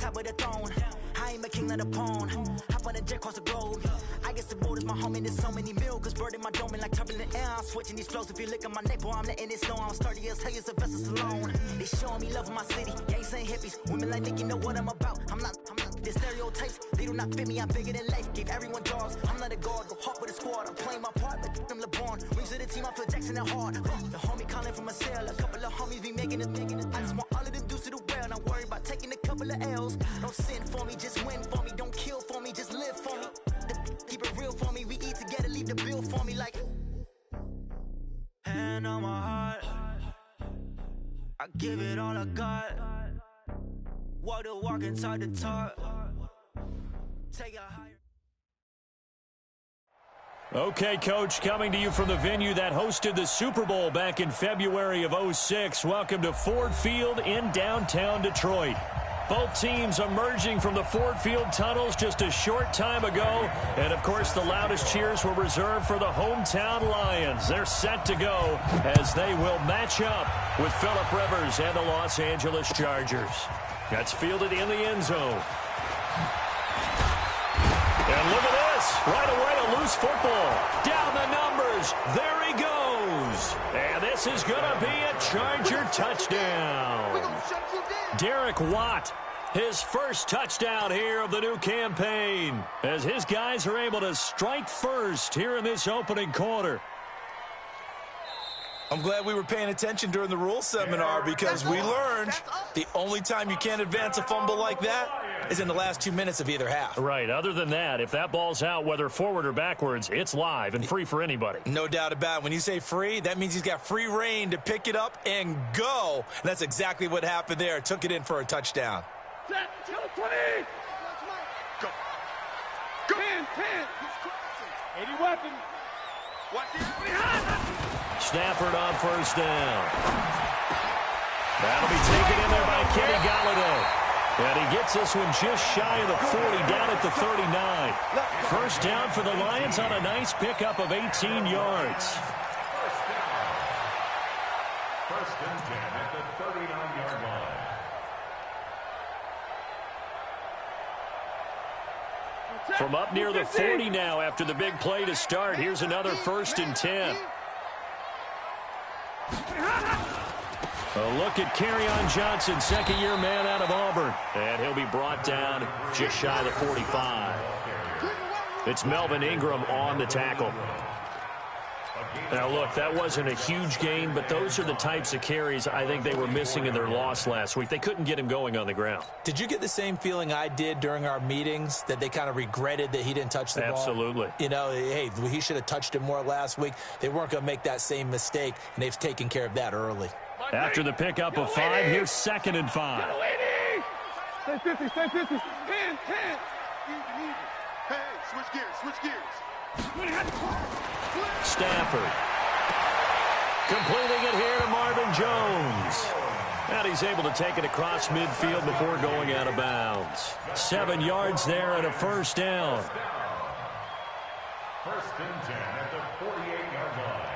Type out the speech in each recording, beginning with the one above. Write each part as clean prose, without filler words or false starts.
top of the throne. I ain't a king, not a pawn. Hop on a jet across the globe. I guess the world is my home and there's so many milks. Bird in my dome and like turbulent air. I'm switching these flows. If you look at my neck, boy, I'm letting it snow. I'm sturdy as hell as a vessel alone. They showing me love in my city. Gangs ain't hippies. Women like Nick, you know what I'm about. I'm not the stereotypes. They do not fit me. I'm bigger than life. Give everyone jobs. I'm not a guard. Go hard with a squad. I'm playing my part, but them LeBron. Rings to the team. I feel Jackson and hard. The homie calling from a cell. A couple of homies be making it. I just want all of them dudes to do well. Not worry about taking a couple of L's. Don't sin for me, just win for me. Don't kill for me, just live for me. Keep it real for me. We eat together, leave the bill for me like. Hand on my heart, I give it all I got. Walk the walk inside the talk. Take a higher. Okay, Coach, coming to you from the venue that hosted the Super Bowl back in February of '06. Welcome to Ford Field in downtown Detroit. Both teams emerging from the Ford Field tunnels just a short time ago. And, of course, the loudest cheers were reserved for the hometown Lions. They're set to go as they will match up with Phillip Rivers and the Los Angeles Chargers. That's fielded in the end zone. And look at this. Right away, a loose football. Down the numbers. There he goes. And this is going to be a Charger touchdown. Derek Watt, his first touchdown here of the new campaign, as his guys are able to strike first here in this opening quarter. I'm glad we were paying attention during the rules seminar because we learned the only time you can't advance a fumble like that is in the last 2 minutes of either half. Right. Other than that, if that ball's out, whether forward or backwards, it's live and free for anybody. No doubt about it. When you say free, that means he's got free reign to pick it up and go. And that's exactly what happened there. Took it in for a touchdown. Set, 20. Go. Go. 10. 80 weapons. Watch it. Stafford on first down. That'll be taken in there by Kenny Golladay. And he gets this one just shy of the 40, down at the 39. First down for the Lions on a nice pickup of 18 yards. First and 10 at the 39-yard line. From up near the 40 now after the big play to start. Here's another first and 10. A look at Kerryon Johnson, second-year man out of Auburn. And he'll be brought down just shy of the 45. It's Melvin Ingram on the tackle. Now, look, that wasn't a huge gain, but those are the types of carries I think they were missing in their loss last week. They couldn't get him going on the ground. Did you get the same feeling I did during our meetings, that they kind of regretted that he didn't touch the ball? Absolutely. You know, hey, he should have touched it more last week. They weren't going to make that same mistake, and they've taken care of that early. After the pickup of 5, here's 2nd and 5. Stay 50. 10. Hey, switch gears. Stafford. Completing it here to Marvin Jones. And he's able to take it across midfield before going out of bounds. 7 yards there and a first down. First and 10 at the 48-yard line.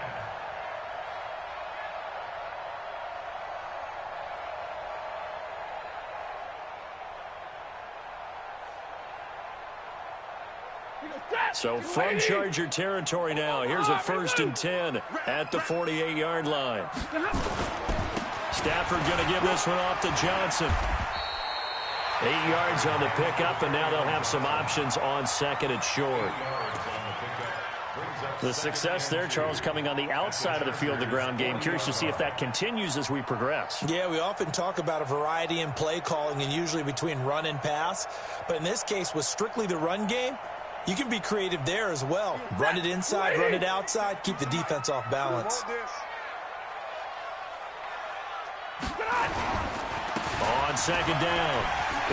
So from Charger territory now, here's a first and 10 at the 48-yard line. Stafford going to give this one off to Johnson. 8 yards on the pickup, and now they'll have some options on second and short. The success there, Charles, coming on the outside of the field, the ground game. Curious to see if that continues as we progress. Yeah, we often talk about a variety in play calling and usually between run and pass. But in this case, with strictly the run game, you can be creative there as well. Run it inside, run it outside, keep the defense off balance. On second down,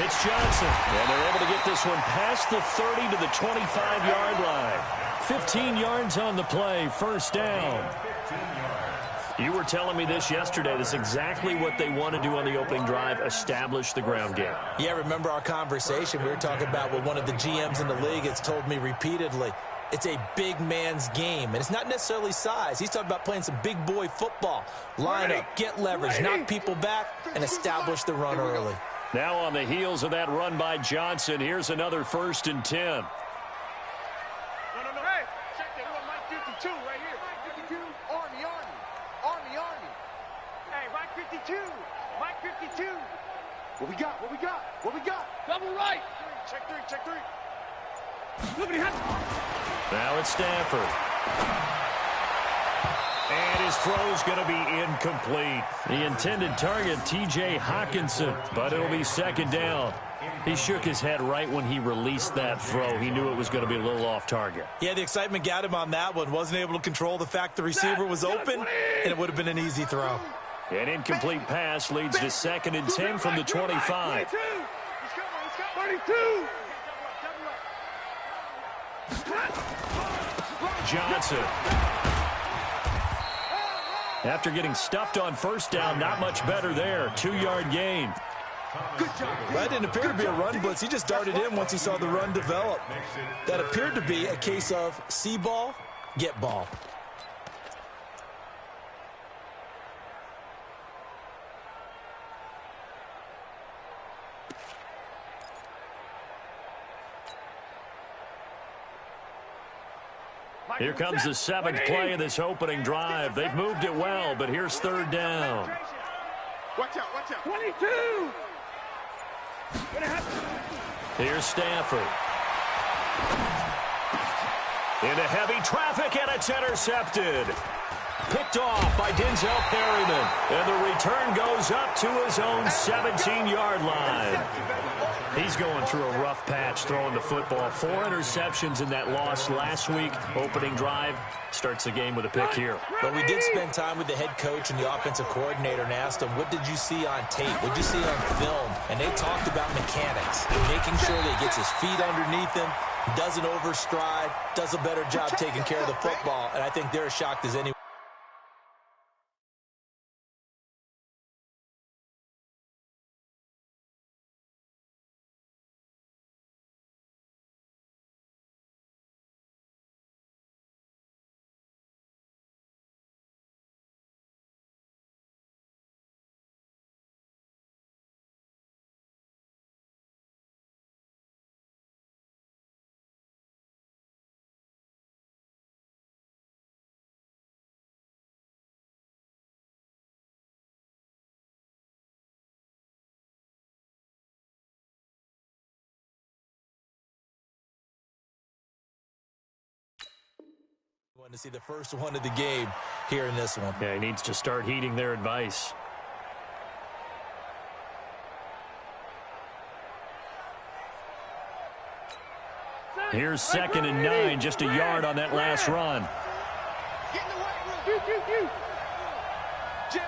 it's Johnson. And they're able to get this one past the 30 to the 25-yard line. 15 yards on the play, first down. You were telling me this yesterday. This is exactly what they want to do on the opening drive, establish the ground game. Yeah, remember our conversation? We were talking about what one of the GMs in the league has told me repeatedly. It's a big man's game, and it's not necessarily size. He's talking about playing some big boy football. Line up, get leverage, knock people back, and establish the run early. Now on the heels of that run by Johnson, here's another 1st and 10. No. Hey, check that. We're on Mike 52 right here. Mike 52. Army. Hey, Mike 52. Mike 52. What we got? Double right. Check three. Nobody has. Now it's Stafford. And his throw's going to be incomplete. The intended target, T.J. Hawkinson, but it'll be 2nd down. He shook his head right when he released that throw. He knew it was going to be a little off target. Yeah, the excitement got him on that one. Wasn't able to control the fact the receiver was open, and it would have been an easy throw. An incomplete pass leads to 2nd and 10 from the 25. 32. Johnson. After getting stuffed on 1st down, not much better there. 2-yard gain. That didn't appear to be a run blitz. He just darted in once he saw the run develop. That appeared to be a case of see ball, get ball. Here comes the 7th play of this opening drive. They've moved it well, but here's 3rd down. Watch out. 22. Here's Stafford. Into heavy traffic, and it's intercepted. Picked off by Denzel Perryman. And the return goes up to his own 17-yard line. He's going through a rough patch throwing the football. 4 interceptions in that loss last week. Opening drive starts the game with a pick here. But we did spend time with the head coach and the offensive coordinator and asked him, what did you see on tape? What did you see on film? And they talked about mechanics, making sure that he gets his feet underneath him, doesn't overstride, does a better job taking care of the football. And I think they're as shocked as anyone. To see the first one of the game here in this one. Yeah, he needs to start heeding their advice. Here's 2nd and 9, just a yard on that last run. Get in the way. Jim.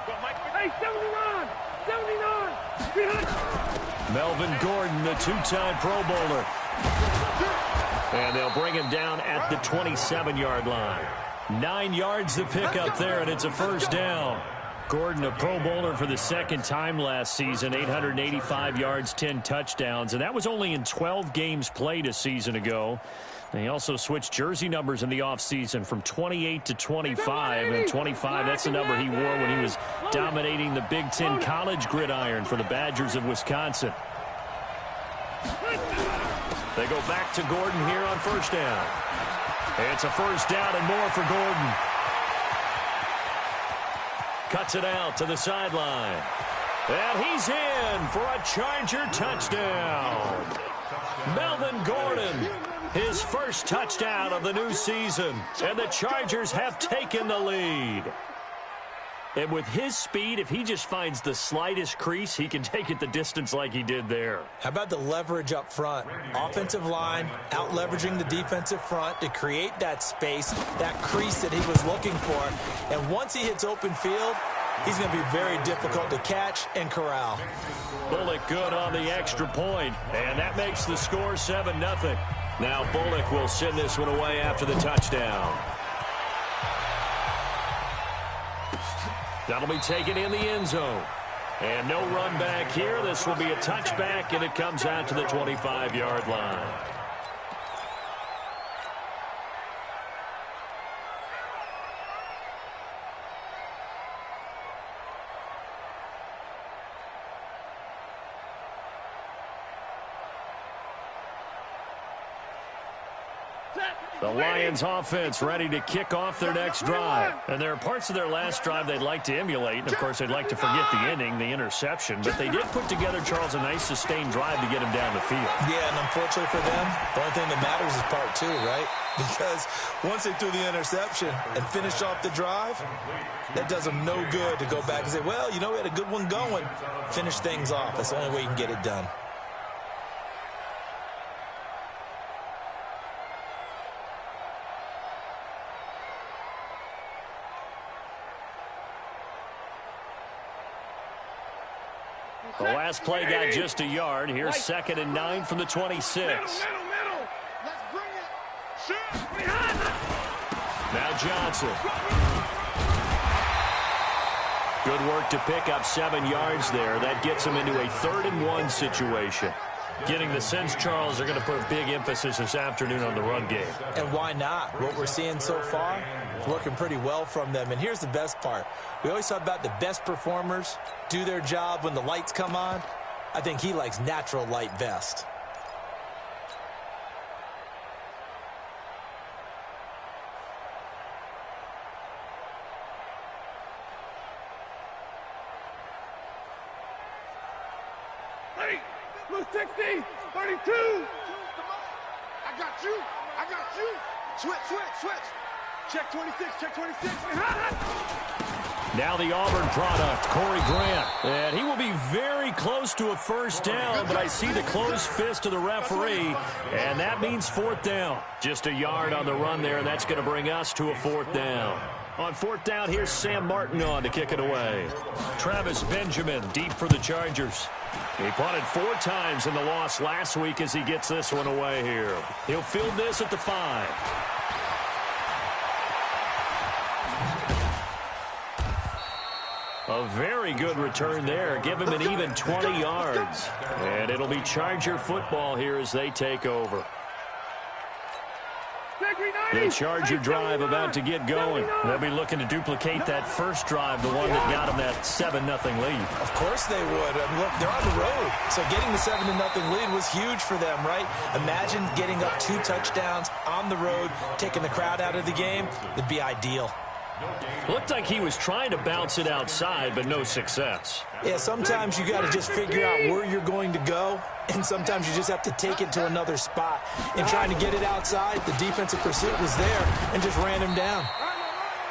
Go, Mike. Hey, 79. Melvin Gordon, the 2-time Pro Bowler. And they'll bring him down at the 27-yard line. 9 yards to pick up there, and it's a 1st down. Gordon, a Pro Bowler for the 2nd time last season, 885 yards, 10 touchdowns, and that was only in 12 games played a season ago. They also switched jersey numbers in the offseason from 28 to 25, and 25, that's the number he wore when he was dominating the Big Ten college gridiron for the Badgers of Wisconsin. They go back to Gordon here on 1st down. It's a 1st down and more for Gordon. Cuts it out to the sideline. And he's in for a Charger touchdown. Melvin Gordon, his first touchdown of the new season. And the Chargers have taken the lead. And with his speed, if he just finds the slightest crease, he can take it the distance like he did there. How about the leverage up front? Offensive line out-leveraging the defensive front to create that space, that crease that he was looking for. And once he hits open field, he's going to be very difficult to catch and corral. Bullock good on the extra point, and that makes the score 7-0. Now Bullock will send this one away after the touchdown. That'll be taken in the end zone. And no run back here. This will be a touchback, and it comes out to the 25-yard line. The Lions offense ready to kick off their next drive. And there are parts of their last drive they'd like to emulate. And, of course, they'd like to forget the ending, the interception. But they did put together, Charles, a nice sustained drive to get him down the field. Yeah, and unfortunately for them, the only thing that matters is part two, right? Because once they threw the interception and finished off the drive, that does them no good to go back and say, well, you know, we had a good one going. Finish things off. That's the only way you can get it done. The last play got just a yard. Here's 2nd and 9 from the 26. Middle. Let's bring it. Shoot. Now Johnson. Good work to pick up 7 yards there. That gets him into a 3rd and 1 situation. Getting the sense, Charles, they're going to put a big emphasis this afternoon on the run game. And why not? What we're seeing so far, working pretty well from them. And here's the best part. We always talk about the best performers do their job when the lights come on. I think he likes natural light best. Hey, look, 60, 32. I got you. Switch. Check 26. Now the Auburn product, Corey Grant. And he will be very close to a first down, but I see the closed fist of the referee, and that means 4th down. Just a yard on the run there, and that's going to bring us to a 4th down. On 4th down, here's Sam Martin on to kick it away. Travis Benjamin deep for the Chargers. He punted 4 times in the loss last week as he gets this one away here. He'll field this at the 5. A very good return there. Give him an even 20 yards. And it'll be Charger football here as they take over. The Charger drive about to get going. They'll be looking to duplicate that first drive, the one that got them that 7-0 lead. Of course they would. I mean, look, they're on the road. So getting the 7-0 lead was huge for them, right? Imagine getting up 2 touchdowns on the road, taking the crowd out of the game. It'd be ideal. Looked like he was trying to bounce it outside, but no success. Yeah, sometimes you got to just figure out where you're going to go, and sometimes you just have to take it to another spot. In trying to get it outside, the defensive pursuit was there and just ran him down.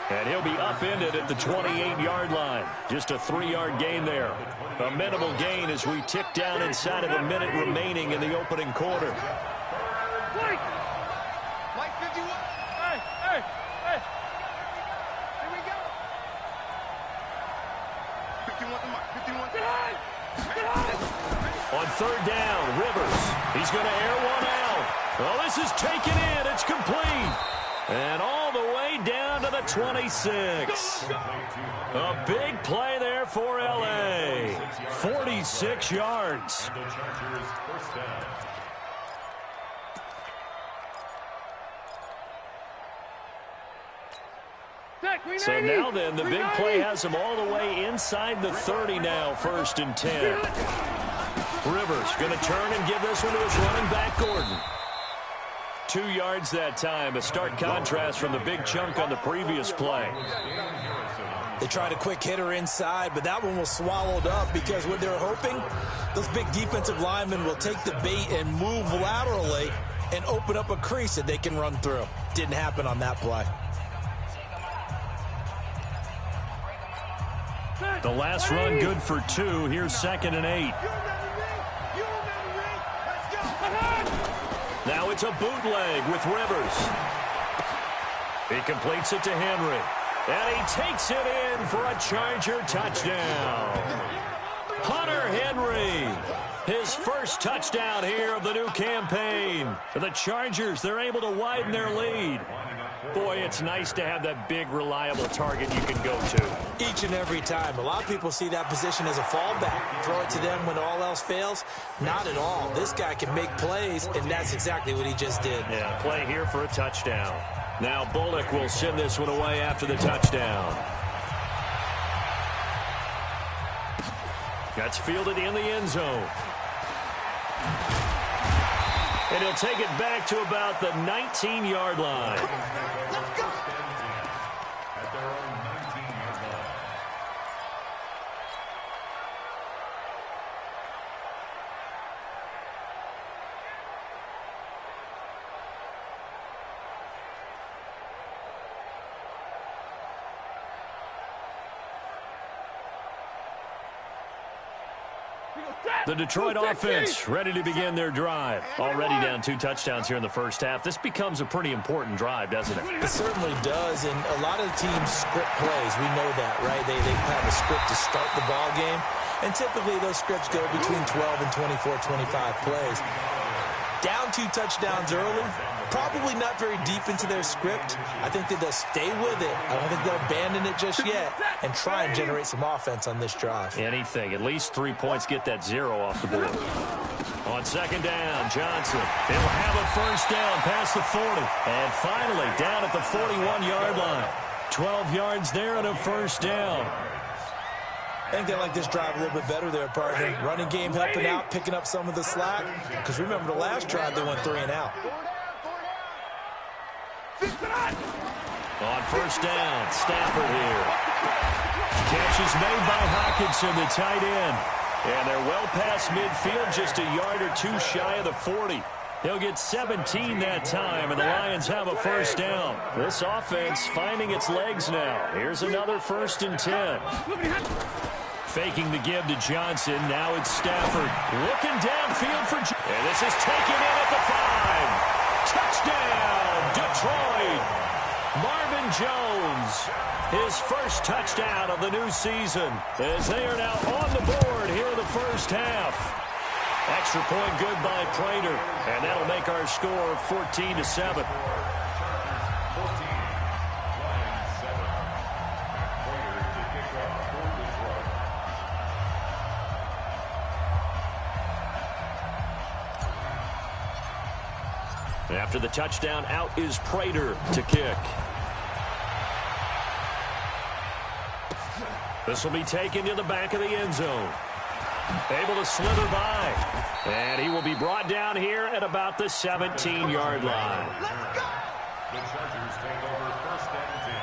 And he'll be upended at the 28-yard line. Just a 3-yard gain there. A minimal gain as we tick down inside of a minute remaining in the opening quarter. Mike 51. Hey. Here we go. 51 to Mike. 51 to Mike. On 3rd down, Rivers. He's going to air one out. Well, this is taken in. It's complete. And all the way down to the 26. A big play there for L.A. 46 yards. So now then, the big play has them all the way inside the 30 now, 1st and 10. Rivers going to turn and give this one to his running back, Gordon. 2 yards that time, a stark contrast from the big chunk on the previous play. They tried a quick hitter inside, but that one was swallowed up because what they're hoping, those big defensive linemen will take the bait and move laterally and open up a crease that they can run through. Didn't happen on that play. The last run good for 2. Here's 2nd and 8. Now it's a bootleg with Rivers. He completes it to Henry. And he takes it in for a Charger touchdown. Hunter Henry, his first touchdown here of the new campaign. For the Chargers, they're able to widen their lead. Boy, it's nice to have that big, reliable target you can go to. Each and every time. A lot of people see that position as a fallback. Throw it to them when all else fails. Not at all. This guy can make plays, and that's exactly what he just did. Yeah, play here for a touchdown. Now Bullock will send this one away after the touchdown. That's fielded in the end zone. And he'll take it back to about the 19-yard line. Let's go. At their own 19-yard line. The Detroit offense ready to begin their drive. Already down 2 touchdowns here in the first half. This becomes a pretty important drive, doesn't it? It certainly does, and a lot of the teams script plays. We know that, right? They have a script to start the ball game, and typically those scripts go between 12 and 24, 25 plays. Down 2 touchdowns early, probably not very deep into their script. I think that they'll stay with it. I don't think they'll abandon it just yet and try and generate some offense on this drive. Anything. At least 3 points, get that 0 off the board. On second down, Johnson. He'll have a first down past the 40. And finally, down at the 41-yard line. 12 yards there and a first down. I think they like this drive a little bit better there, partner. Running game helping out, picking up some of the slack. Because remember, the last drive, they went 3 and out. On first down, Stafford here. Catch is made by Hockenson, the tight end. And they're well past midfield, just a yard or 2 shy of the 40. They'll get 17 that time, and the Lions have a first down. This offense finding its legs now. Here's another 1st and 10. Faking the give to Johnson. Now it's Stafford. Looking downfield for... And this is taken in at the 5. Touchdown, Detroit. Marvin Jones. His first touchdown of the new season. As they are now on the board here in the first half. Extra point good by Prater. And that'll make our score 14-7. After the touchdown, out is Prater to kick. This will be taken to the back of the end zone. Able to slither by. And he will be brought down here at about the 17-yard line. The Chargers take over 1st and 10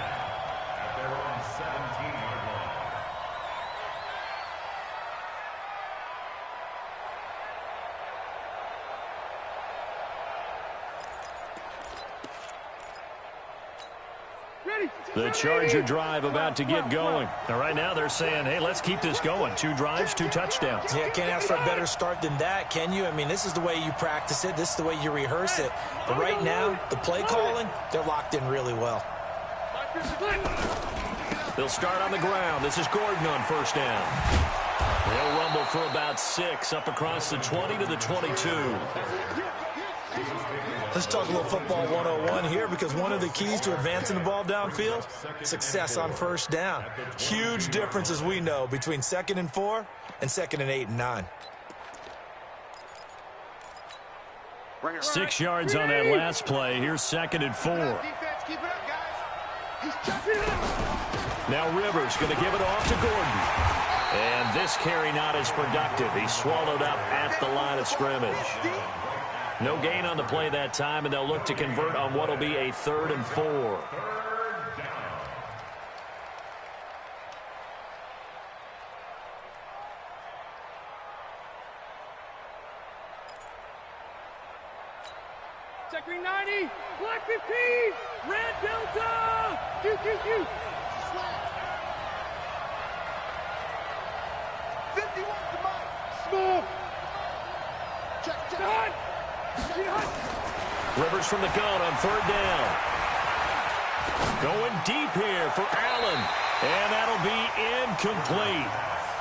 at their own 17-yard line. The Charger drive about to get going. Now, right now they're saying, hey, let's keep this going. 2 drives, 2 touchdowns. Yeah, can't ask for a better start than that, can you? I mean, this is the way you practice it. This is the way you rehearse it. But right now, the play calling, they're locked in really well. They'll start on the ground. This is Gordon on first down. They'll rumble for about 6 up across the 20 to the 22. Let's talk a little football 101 here, because one of the keys to advancing the ball downfield, success on first down. Huge difference, as we know, between 2nd and 4 and 2nd and 8 and 9. 6 yards on that last play. Here's 2nd and 4. Now Rivers going to give it off to Gordon. And this carry not as productive. He's swallowed up at the line of scrimmage. No gain on the play that time, and they'll look to convert on what will be a 3rd and 4. Checkering 90, black 15, red Delta, Q. 51 to Mike. Smooth. Check. Rivers from the gun on 3rd down. Going deep here for Allen. And that'll be incomplete.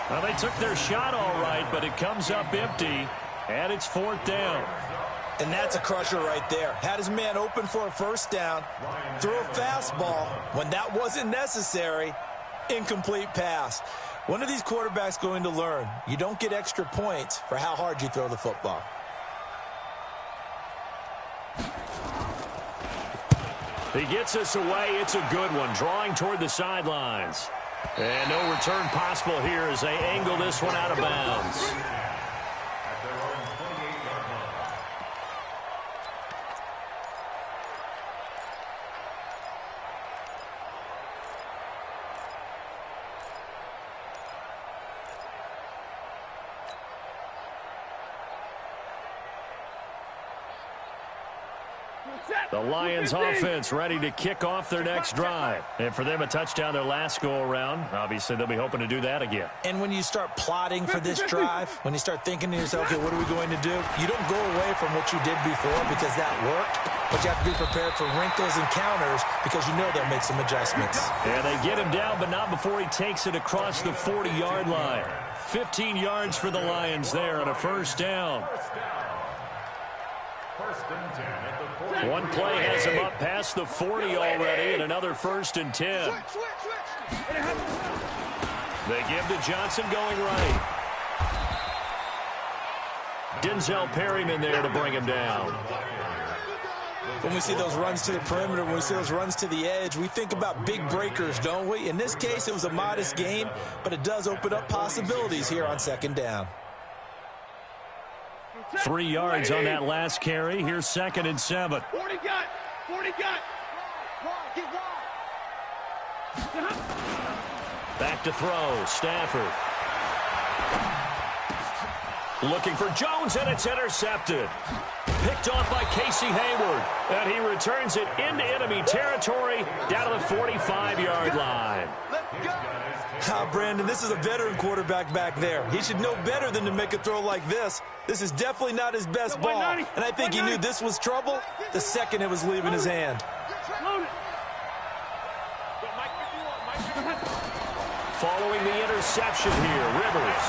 Well, they took their shot all right, but it comes up empty. And it's 4th down. And that's a crusher right there. Had his man open for a first down. Threw a fastball when that wasn't necessary. Incomplete pass. One of these quarterbacks going to learn. You don't get extra points for how hard you throw the football. He gets us away. It's a good one. Drawing toward the sidelines. And no return possible here as they angle this one out of bounds. The Lions offense ready to kick off their next drive. And for them, a touchdown their last go-around. Obviously, they'll be hoping to do that again. And when you start plotting for this drive, when you start thinking to yourself, okay, what are we going to do? You don't go away from what you did before because that worked, but you have to be prepared for wrinkles and counters because you know they'll make some adjustments. And they get him down, but not before he takes it across the 40-yard line. 15 yards for the Lions there on a first down. First and 10 at the 40. One play has him up past the 40 already, and another first and 10. They give to Johnson going right. Denzel Perryman there to bring him down. When we see those runs to the perimeter, when we see those runs to the edge, we think about big breakers, don't we? In this case, it was a modest gain, but it does open up possibilities here on second down. 3 yards on that last carry. Here's 2nd and 7. 40 got. 40 got. Get wide. Back to throw. Stafford. Looking for Jones, and it's intercepted. Picked off by Casey Hayward. And he returns it into enemy territory down to the 45-yard line. Brandon, this is a veteran quarterback back there. He should know better than to make a throw like this. This is definitely not his best ball. And I think he knew this was trouble the second it was leaving his hand. Following the interception here, Rivers.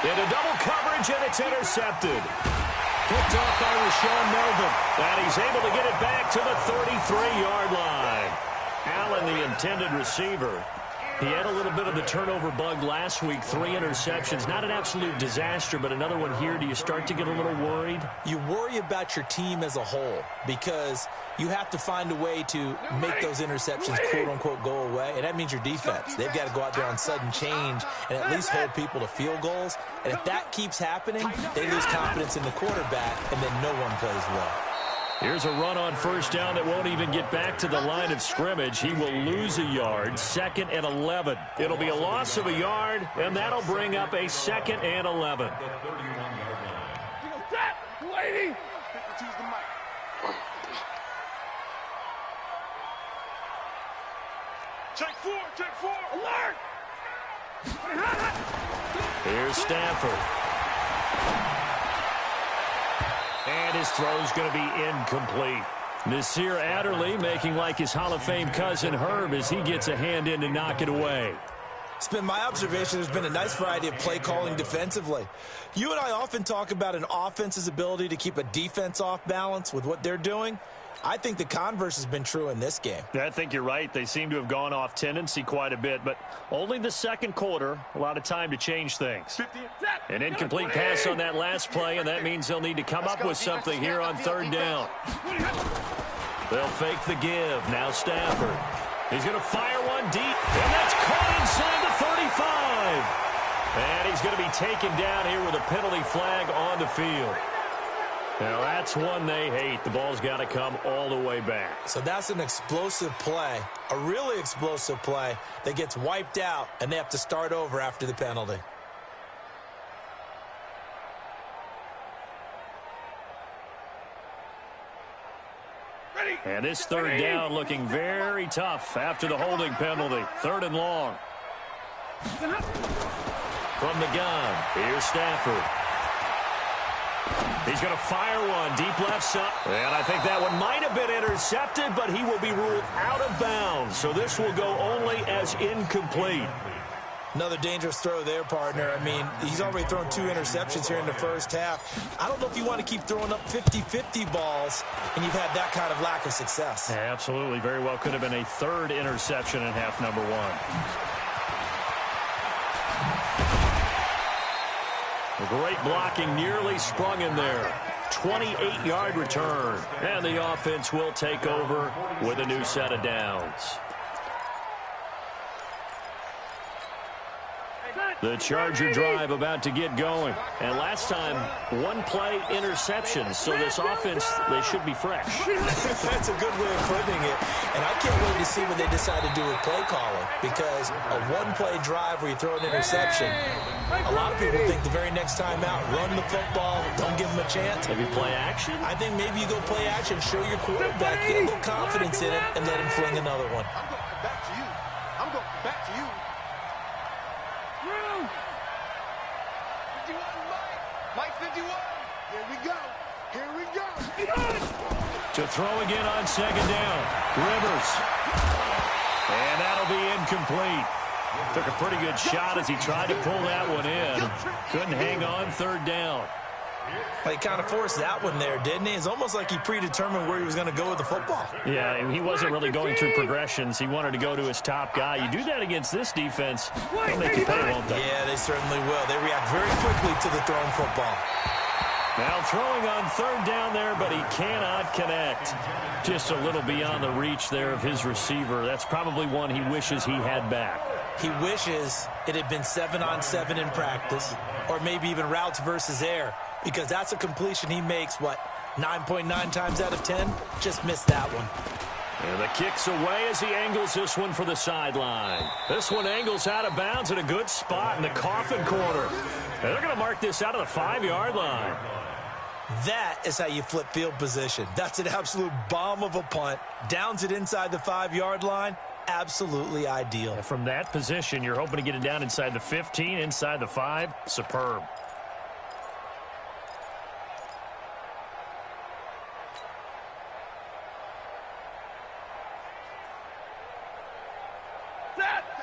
Into double coverage, and it's intercepted. Picked off by Rashawn Melvin. And he's able to get it back to the 33-yard line. Allen, the intended receiver. He had a little bit of the turnover bug last week. 3 interceptions. Not an absolute disaster, but another one here. Do you start to get a little worried? You worry about your team as a whole because you have to find a way to make those interceptions, quote-unquote, go away. And that means your defense. They've got to go out there on sudden change and at least hold people to field goals. And if that keeps happening, they lose confidence in the quarterback, and then no one plays well. Here's a run on first down that won't even get back to the line of scrimmage. He will lose a yard. 2nd and 11. It'll be a loss of a yard, and that'll bring up a 2nd and 11. Lady. Check 4, check 4. Alert. Here's Stafford. And his throw's going to be incomplete. Nasir Adderley making like his Hall of Fame cousin Herb as he gets a hand in to knock it away. It's been my observation there's been a nice variety of play calling defensively. You and I often talk about an offense's ability to keep a defense off balance with what they're doing. I think the converse has been true in this game. I think you're right. They seem to have gone off tendency quite a bit, but only the second quarter, a lot of time to change things. An incomplete pass on that last play, and that means they'll need to come up with something here on 3rd down. They'll fake the give. Now Stafford. He's going to fire one deep, and that's caught inside the 35. And he's going to be taken down here with a penalty flag on the field. Now, that's one they hate. The ball's got to come all the way back. So that's an explosive play, a really explosive play that gets wiped out, and they have to start over after the penalty. And this 3rd down looking very tough after the holding penalty. 3rd and long. From the gun, here's Stafford. He's going to fire one deep left side. And I think that one might have been intercepted, but he will be ruled out of bounds. So this will go only as incomplete. Another dangerous throw there, partner. I mean, he's already thrown 2 interceptions here in the first half. I don't know if you want to keep throwing up 50-50 balls, and you've had that kind of lack of success. Yeah, absolutely. Very well could have been a 3rd interception in half number 1. A great blocking nearly sprung in there. 28-yard return. And the offense will take over with a new set of downs. The Charger drive about to get going. And last time, one-play interception. So this offense, they should be fresh. That's a good way of putting it. And I can't wait to see what they decide to do with play calling. Because a one-play drive where you throw an interception, a lot of people think the very next time out, run the football, don't give them a chance. Maybe play action? I think maybe you go play action, show your quarterback, get a little confidence in it, and let him fling another one. I'm going back to you. I'm going back to you. 51, Mike 51. Here we go. Here we go. To throw again on second down. Rivers. And that'll be incomplete. Took a pretty good shot as he tried to pull that one in. Couldn't hang on third down. He kind of forced that one there, didn't he? It's almost like he predetermined where he was going to go with the football. Yeah, and he wasn't really going through progressions. He wanted to go to his top guy. You do that against this defense, they'll make you pay, won't they? Yeah, they certainly will. They react very quickly to the thrown football. Now throwing on third down there, but he cannot connect. Just a little beyond the reach there of his receiver. That's probably one he wishes he had back. He wishes it had been 7-on-7 in practice, or maybe even routes versus air, because that's a completion he makes, 9.9 times out of 10? Just missed that one. And the kick's away as he angles this one for the sideline. This one angles out of bounds at a good spot in the coffin corner. And they're going to mark this out of the 5-yard line. That is how you flip field position. That's an absolute bomb of a punt. Downs it inside the 5-yard line. Absolutely ideal. From that position, you're hoping to get it down inside the 15, inside the 5. Superb.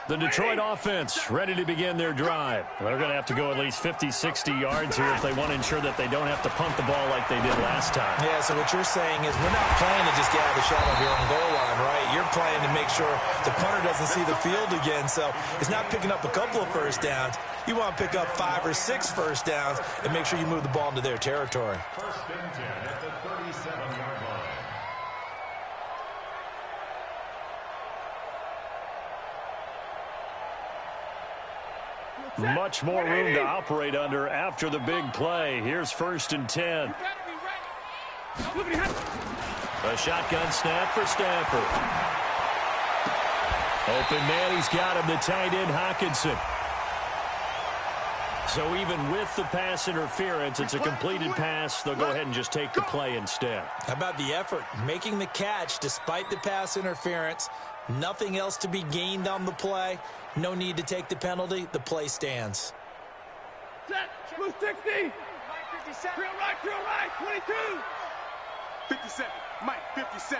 The Detroit offense ready to begin their drive. They're going to have to go at least 50, 60 yards here if they want to ensure that they don't have to punt the ball like they did last time. Yeah, so what you're saying is we're not playing to just get out of the shot of your own goal line, right? You're playing to make sure the punter doesn't see the field again. So it's not picking up a couple of first downs. You want to pick up 5 or 6 first downs and make sure you move the ball into their territory. First and 10 at the 37-yard line. Much more room to operate under after the big play. Here's first and 10. A shotgun snap for Stafford. Open man, he's got him, the tight end Hockenson. So even with the pass interference, it's a completed pass. They'll go ahead and just take the play instead. How about the effort? Making the catch despite the pass interference. Nothing else to be gained on the play. No need to take the penalty. The play stands. Set. Blue 60. Mike 57. Drill right, 22. 57. Mike 57.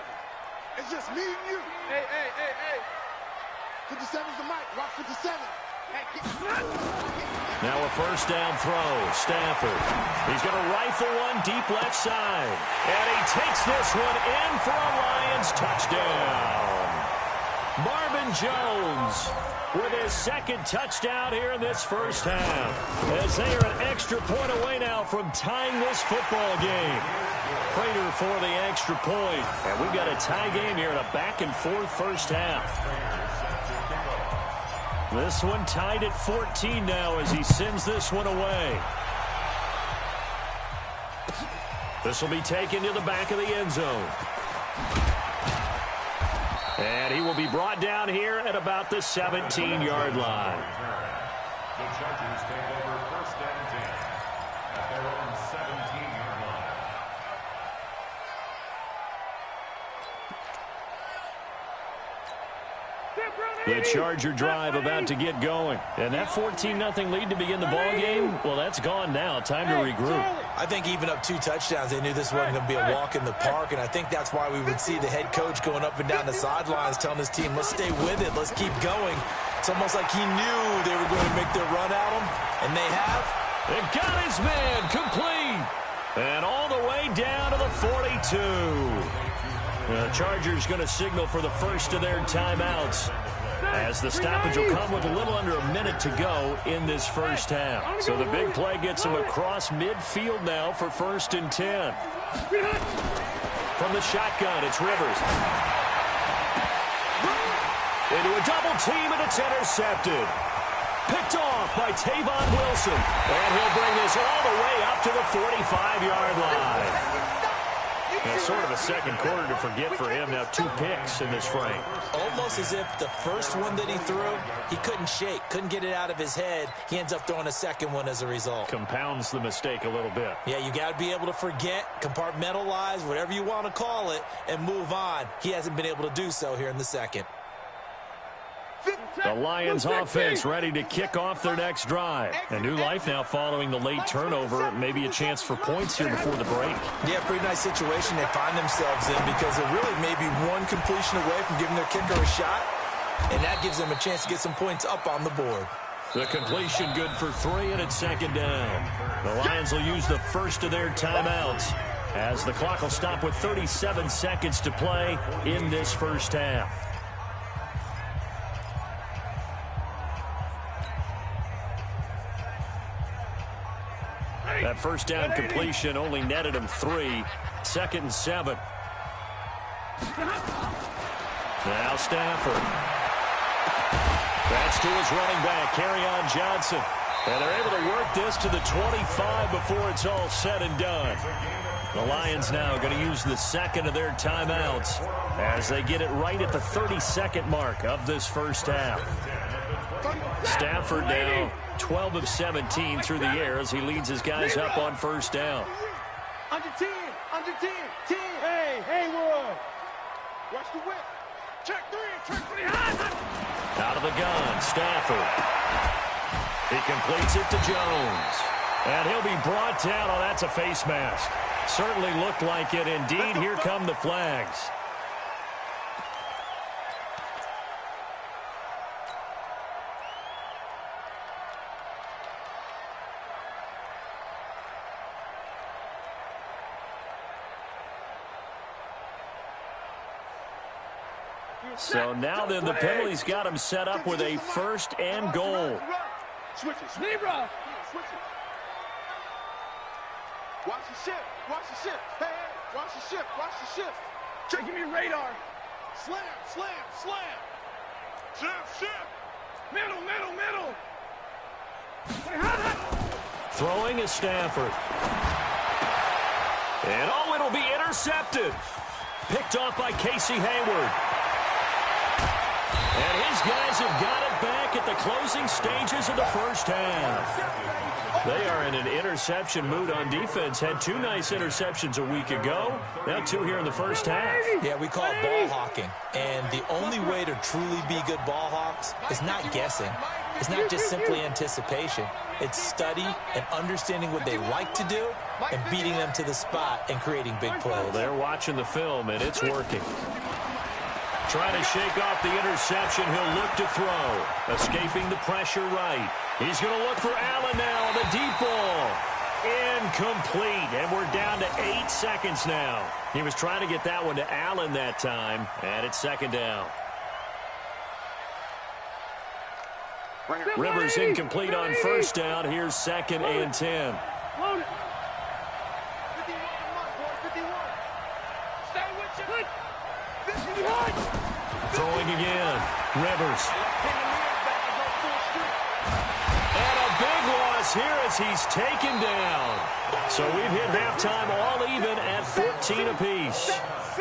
It's just me and you. Hey. 57's the Mike. Rock 57. Now a first down throw. Stafford. He's going to rifle one deep left side. And he takes this one in for a Lions touchdown. Marvin Jones with his second touchdown here in this first half. As they are an extra point away now from tying this football game. Prater for the extra point. And we've got a tie game here in a back-and-forth first half. This one tied at 14 now as he sends this one away. This will be taken to the back of the end zone. And he will be brought down here at about the 17-yard line. The Chargers take over first and 10 at their own 17-yard line. The Charger drive about to get going. And that 14-0 lead to begin the ball game, well, that's gone now. Time to regroup. I think even up 2 touchdowns, they knew this wasn't going to be a walk in the park, and I think that's why we would see the head coach going up and down the sidelines telling his team, let's stay with it, let's keep going. It's almost like he knew they were going to make their run at him, and they have. They got his man complete. And all the way down to the 42. The Chargers going to signal for the first of their timeouts, as the stoppage will come with a little under a minute to go in this first half. So the big play gets him across midfield now for first and 10. From the shotgun, it's Rivers. Into a double team, and it's intercepted. Picked off by Tavon Wilson. And he'll bring this all the way up to the 45-yard line. It's sort of a second quarter to forget for him. Now 2 picks in this frame. Almost as if the first one that he threw, he couldn't shake, couldn't get it out of his head. He ends up throwing a second one as a result. Compounds the mistake a little bit. Yeah, you got to be able to forget, compartmentalize, whatever you want to call it, and move on. He hasn't been able to do so here in the second. The Lions offense ready to kick off their next drive. A new life now following the late turnover. Maybe a chance for points here before the break. Yeah, pretty nice situation they find themselves in because they're really maybe one completion away from giving their kicker a shot, and that gives them a chance to get some points up on the board. The completion good for 3, and it's second down. The Lions will use the first of their timeouts as the clock will stop with 37 seconds to play in this first half. That first down completion only netted him 3. 2nd and 7. Now Stafford. That's to his running back, Kerryon Johnson. And they're able to work this to the 25 before it's all said and done. The Lions now going to use the second of their timeouts as they get it right at the 32nd mark of this first half. Stafford now 12 of 17 through the air as he leads his guys up on first down. Under 10, 10. Hey, Haywood. Watch the whip. Check 3, Out of the gun, Stafford. He completes it to Jones. And he'll be brought down. Oh, that's a face mask. Certainly looked like it. Indeed, here come the flags. So now then the penalty's got him set up with a 1st and goal. Switches. Libra. Switches. Watch the ship. Watch the ship. Hey, watch the ship. Watch the ship. Check, give me radar. Slam. Ship. Middle. Throwing is Stafford. And oh, it'll be intercepted. Picked off by Casey Hayward. And his guys have got it back at the closing stages of the first half. They are in an interception mood on defense. Had 2 nice interceptions a week ago. Now 2 here in the first half. Yeah, we call it ball hawking. And the only way to truly be good ball hawks is not guessing. It's not just simply anticipation. It's study and understanding what they like to do and beating them to the spot and creating big plays. Well, they're watching the film, and it's working. Trying to shake off the interception. He'll look to throw. Escaping the pressure right. He's going to look for Allen now on the deep ball. Incomplete. And we're down to 8 seconds now. He was trying to get that one to Allen that time. And it's second down. Rivers incomplete on first down. Here's 2nd and 10. Throwing again. Rivers. And a big loss here as he's taken down. So we've hit halftime all even at 14 apiece.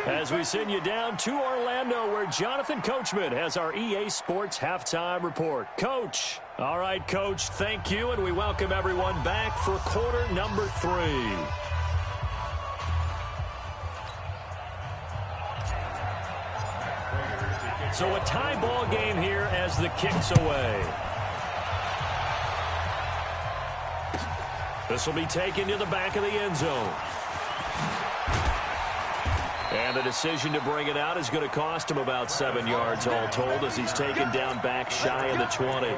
As we send you down to Orlando where Jonathan Coachman has our EA Sports halftime report. Coach. All right, Coach, thank you, and we welcome everyone back for quarter number 3. So a tie ball game here as the kick's away. This will be taken to the back of the end zone. And the decision to bring it out is going to cost him about 7 yards all told as he's taken down back shy of the 20.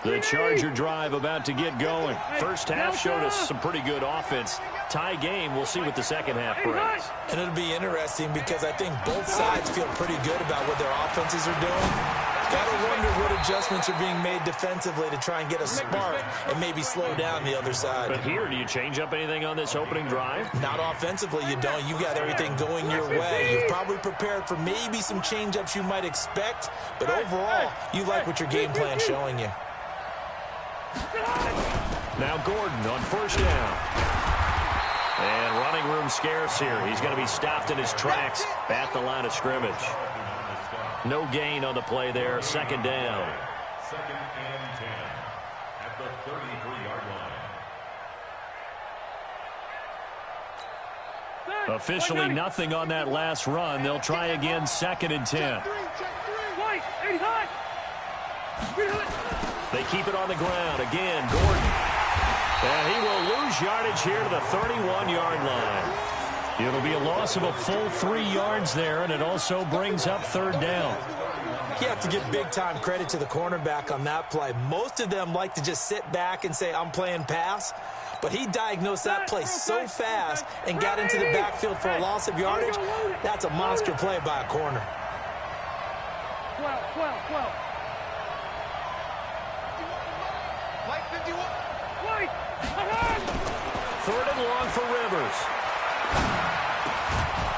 The Charger drive about to get going. First half showed us some pretty good offense. Tie game, we'll see what the second half brings. And it'll be interesting because I think both sides feel pretty good about what their offenses are doing. Gotta wonder what adjustments are being made defensively to try and get a spark and maybe slow down the other side. But here, do you change up anything on this opening drive? Not offensively, you don't. You got everything going your way. You've probably prepared for maybe some change-ups you might expect, but overall, you like what your game plan's showing you. Now Gordon on first down. And running room scarce here. He's going to be stopped in his tracks at the line of scrimmage. No gain on the play there. Second down. Second and 10 at the 33-yard line. Officially nothing on that last run. They'll try again, second and 10. They keep it on the ground. Again, Gordon. And he will lose yardage here to the 31-yard line. It'll be a loss of a full 3 yards there, and it also brings up third down. You have to give big-time credit to the cornerback on that play. Most of them like to just sit back and say, I'm playing pass. But he diagnosed that play so fast and got into the backfield for a loss of yardage. That's a monster play by a corner. 12. Mike 51. Mike. Third and long for Rivers.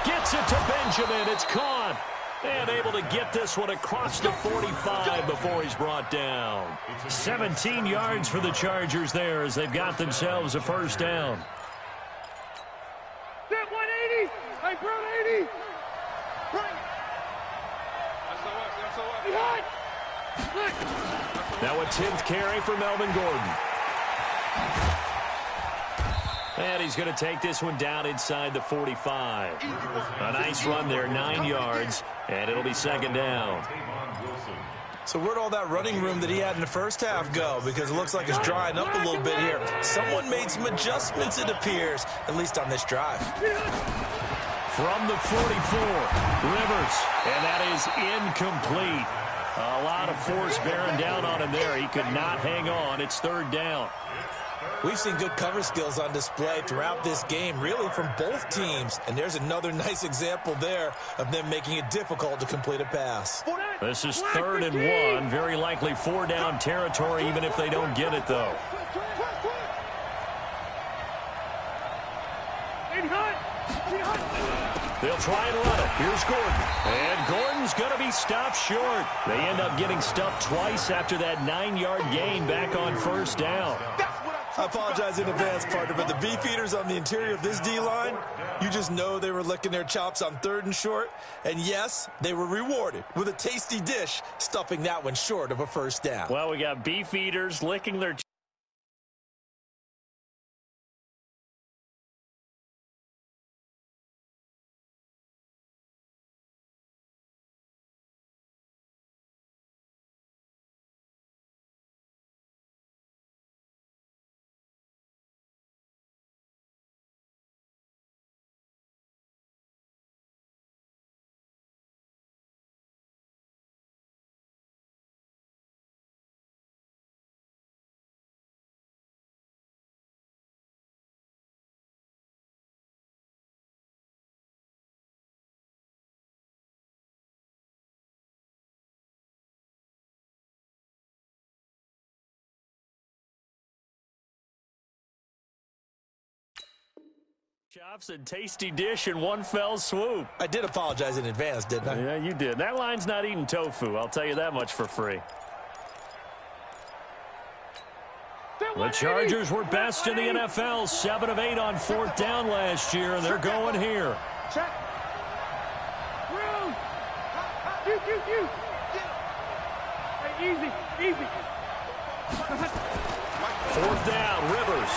Gets it to Benjamin. It's caught. And able to get this one across the 45 before he's brought down. 17 yards for the Chargers there as they've got themselves a first down. Set 180. Hey, Brown 80. Now a 10th carry for Melvin Gordon. And he's going to take this one down inside the 45. A nice run there, 9 yards, and it'll be second down. So where'd all that running room that he had in the first half go? Because it looks like it's drying up a little bit here. Someone made some adjustments, it appears, at least on this drive. From the 44, Rivers, and that is incomplete. A lot of force bearing down on him there. He could not hang on. It's third down. We've seen good cover skills on display throughout this game, really from both teams. And there's another nice example there of them making it difficult to complete a pass. This is third and 1. Very likely 4-down territory, even if they don't get it, though. They'll try and run it. Here's Gordon. And Gordon's going to be stopped short. They end up getting stuffed twice after that 9-yard gain back on first down. I apologize in advance, partner, but the beefeaters on the interior of this D-line, you just know they were licking their chops on third and short. And yes, they were rewarded with a tasty dish, stuffing that one short of a first down. Well, we got beefeaters licking their chops and tasty dish in one fell swoop. I did apologize in advance, didn't I? Yeah, you did. That line's not eating tofu. I'll tell you that much for free. The Chargers were best in the NFL, 7 of 8 on fourth down last year, and they're going here. Check. Room. Hey, easy. Fourth down, Rivers.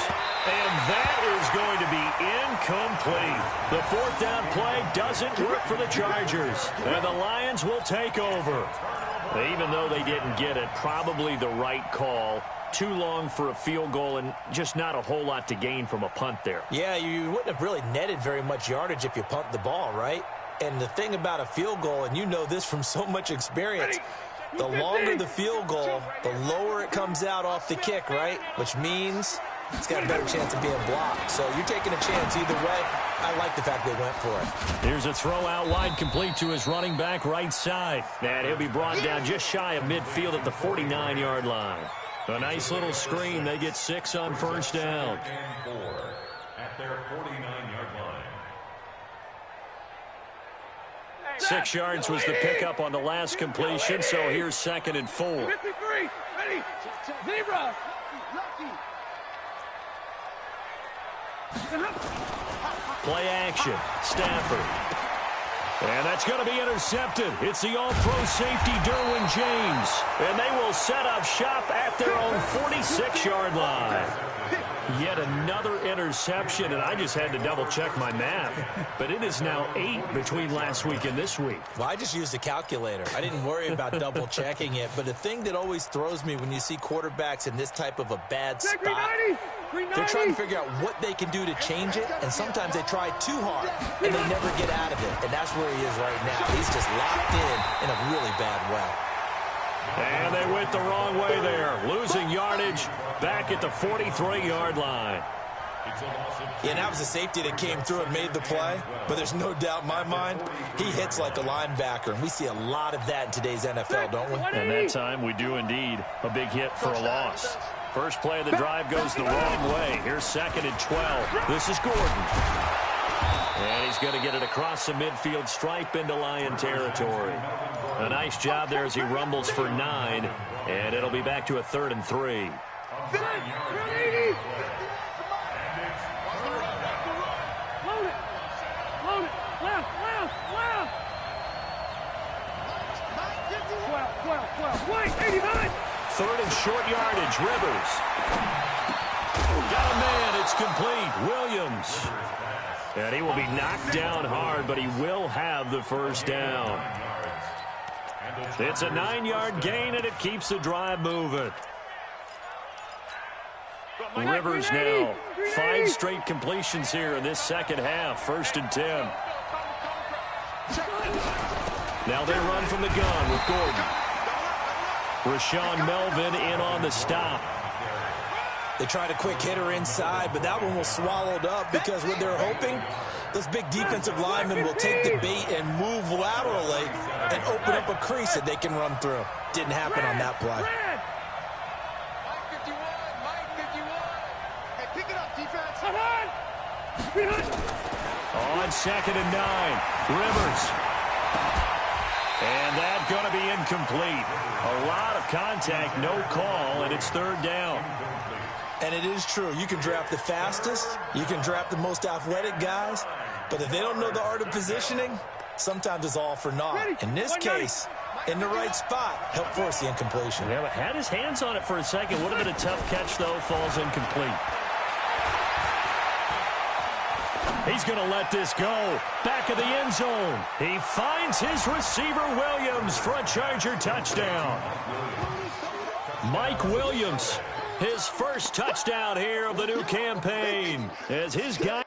And that is going to be incomplete. The fourth down play doesn't work for the Chargers. And the Lions will take over. Even though they didn't get it, probably the right call. Too long for a field goal and just not a whole lot to gain from a punt there. Yeah, you wouldn't have really netted very much yardage if you punt the ball, right? And the thing about a field goal, and you know this from so much experience, the longer the field goal, the lower it comes out off the kick, right? Which means it's got a better chance of being blocked. So you're taking a chance either way. I like the fact they went for it. Here's a throw out wide, complete to his running back right side. And he'll be brought down just shy of midfield at the 49-yard line. A nice little screen. They get 6 on first down. And 4 at their 49-yard line. 6 yards was the pickup on the last completion, so here's 2nd and 4. 53, ready, zebra. Play action, Stafford. And that's going to be intercepted. It's the all-pro safety, Derwin James. And they will set up shop at their own 46-yard line. Yet another interception, and I just had to double-check my math. But it is now 8 between last week and this week. Well, I just used a calculator. I didn't worry about double-checking it. But the thing that always throws me when you see quarterbacks in this type of a bad spot, they're trying to figure out what they can do to change it, and sometimes they try too hard, and they never get out of it. And that's where he is right now. He's just locked in a really bad way. And they went the wrong way there, losing yardage back at the 43-yard line. Yeah, and that was a safety that came through and made the play, but there's no doubt in my mind he hits like a linebacker, and we see a lot of that in today's NFL, don't we? And that time we do indeed. A big hit for a loss. First play of the drive goes the wrong way. Here's 2nd and 12. This is Gordon. And he's going to get it across the midfield stripe into Lion territory. A nice job there as he rumbles for 9. And it'll be back to a 3rd and 3. Load it. Left. 12. Wait, 89. 3rd and short yardage, Rivers. Got a man, it's complete. Williams. And he will be knocked down hard, but he will have the first down. It's a 9-yard gain, and it keeps the drive moving. Rivers now, 5 straight completions here in this second half. 1st and 10. Now they run from the gun with Gordon. Rashawn Melvin in on the stop. They tried a quick hitter inside, but that one was swallowed up because what they're hoping, those big defensive linemen will take the bait and move laterally and open up a crease that they can run through. Didn't happen on that play. On 2nd and 9, Rivers. And that's going to be incomplete. A lot of contact, no call, and it's 3rd down. And it is true. You can draft the fastest. You can draft the most athletic guys. But if they don't know the art of positioning, sometimes it's all for naught. In this case, in the right spot, helped force the incompletion. Yeah, but had his hands on it for a second. Would have been a tough catch, though. Falls incomplete. He's going to let this go. Back of the end zone. He finds his receiver, Williams, for a Charger touchdown. Mike Williams, his first touchdown here of the new campaign, as his guy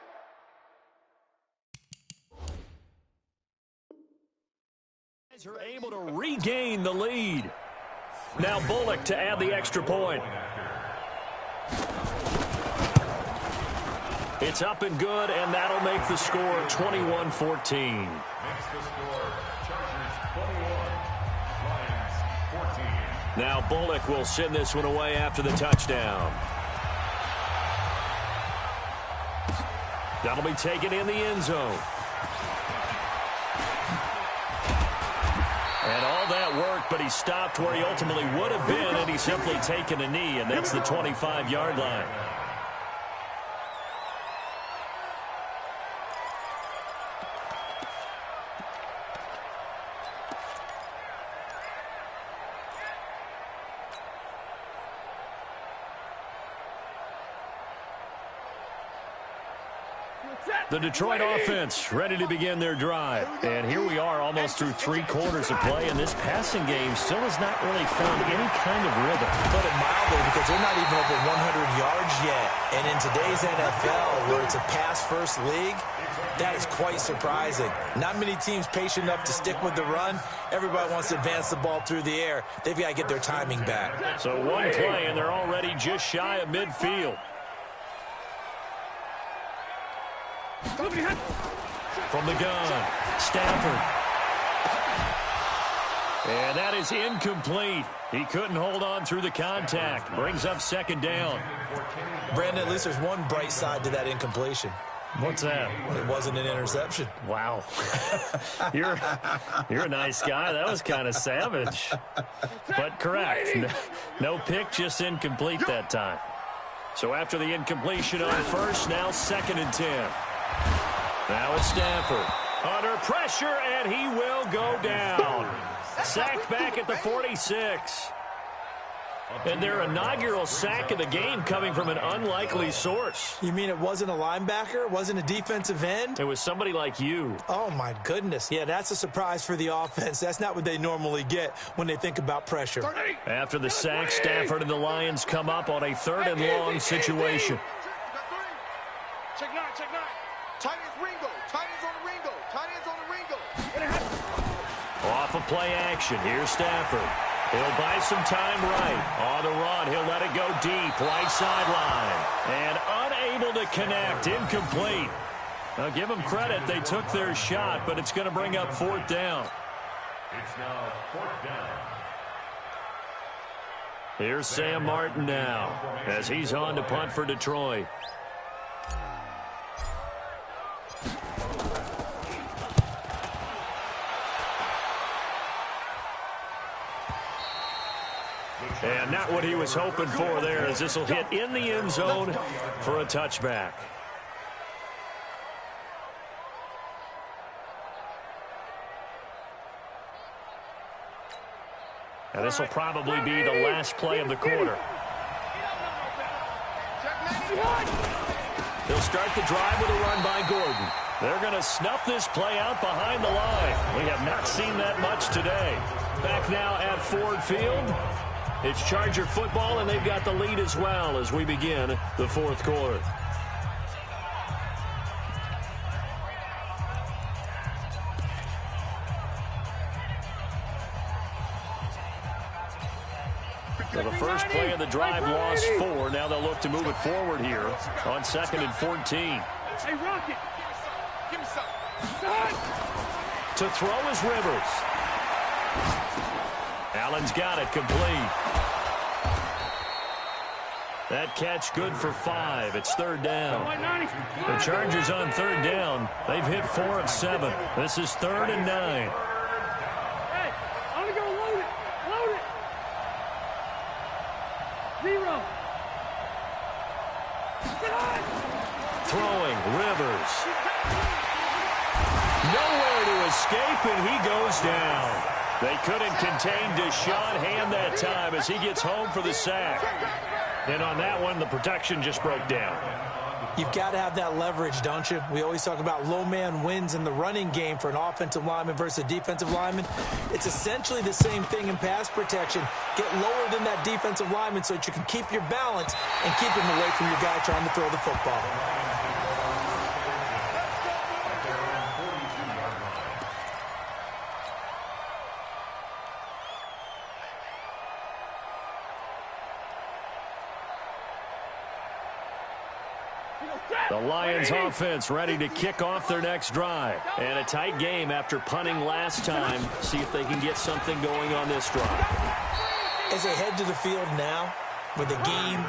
are able to regain the lead. Now Bullock to add the extra point. It's up and good, and that'll make the score 21-14. Makes the score Chargers 21, Lions 14. Now Bullock will send this one away after the touchdown. That'll be taken in the end zone. And all that work, but he stopped where he ultimately would have been, and he's simply taken a knee, and that's the 25-yard line. The Detroit offense ready to begin their drive. And here we are almost through 3 quarters of play, and this passing game still has not really found any kind of rhythm. Put it mildly, because they're not even over 100 yards yet. And in today's NFL, where it's a pass-first league, that is quite surprising. Not many teams patient enough to stick with the run. Everybody wants to advance the ball through the air. They've got to get their timing back. So one play, and they're already just shy of midfield. From the gun, Stafford. And that is incomplete. He couldn't hold on through the contact. Brings up second down. Brandon, at least there's one bright side to that incompletion. What's that? It wasn't an interception. Wow. You're a nice guy. That was kind of savage. But correct. No pick, just incomplete that time. So after the incompletion on first, now 2nd and 10. Now it's Stafford. Under pressure, and he will go down. Sacked back at the 46. And their inaugural sack of the game coming from an unlikely source. You mean it wasn't a linebacker? It wasn't a defensive end? It was somebody like you. Oh, my goodness. Yeah, that's a surprise for the offense. That's not what they normally get when they think about pressure. After the sack, Stafford and the Lions come up on a 3rd and long situation. Check nine. Tight ends Ringo. Tight ends on the Ringo. Tight ends on the Ringo. Off of play action. Here's Stafford. He'll buy some time right. On the run, he'll let it go deep. Right sideline. And unable to connect. Incomplete. Now, give them credit. They took their shot, but it's going to bring up 4th down. It's now 4th down. Here's Sam Martin now as he's on to punt for Detroit. And not what he was hoping for there, as this will hit in the end zone for a touchback. And this will probably be the last play of the quarter. They'll start the drive with a run by Gordon. They're going to snuff this play out behind the line. We have not seen that much today. Back now at Ford Field. It's Charger football, and they've got the lead as well as we begin the 4th quarter. So the first play of the drive lost 4. Now they'll look to move it forward here on 2nd and 14. Hey, Rocket. Give me some. To throw is Rivers. Allen's got it complete. That catch good for 5. It's 3rd down. The Chargers on 3rd down. They've hit 4 of 7. This is 3rd and 9. Hey, I'm going to go load it. Load it. 0. Throwing, Rivers. Nowhere to escape, and he goes down. They couldn't contain Deshaun Hand that time as he gets home for the sack. And on that one, the protection just broke down. You've got to have that leverage, don't you? We always talk about low man wins in the running game for an offensive lineman versus a defensive lineman. It's essentially the same thing in pass protection. Get lower than that defensive lineman so that you can keep your balance and keep him away from your guy trying to throw the football. The Lions offense ready to kick off their next drive. And a tight game after punting last time. See if they can get something going on this drive. As they head to the field now, with the game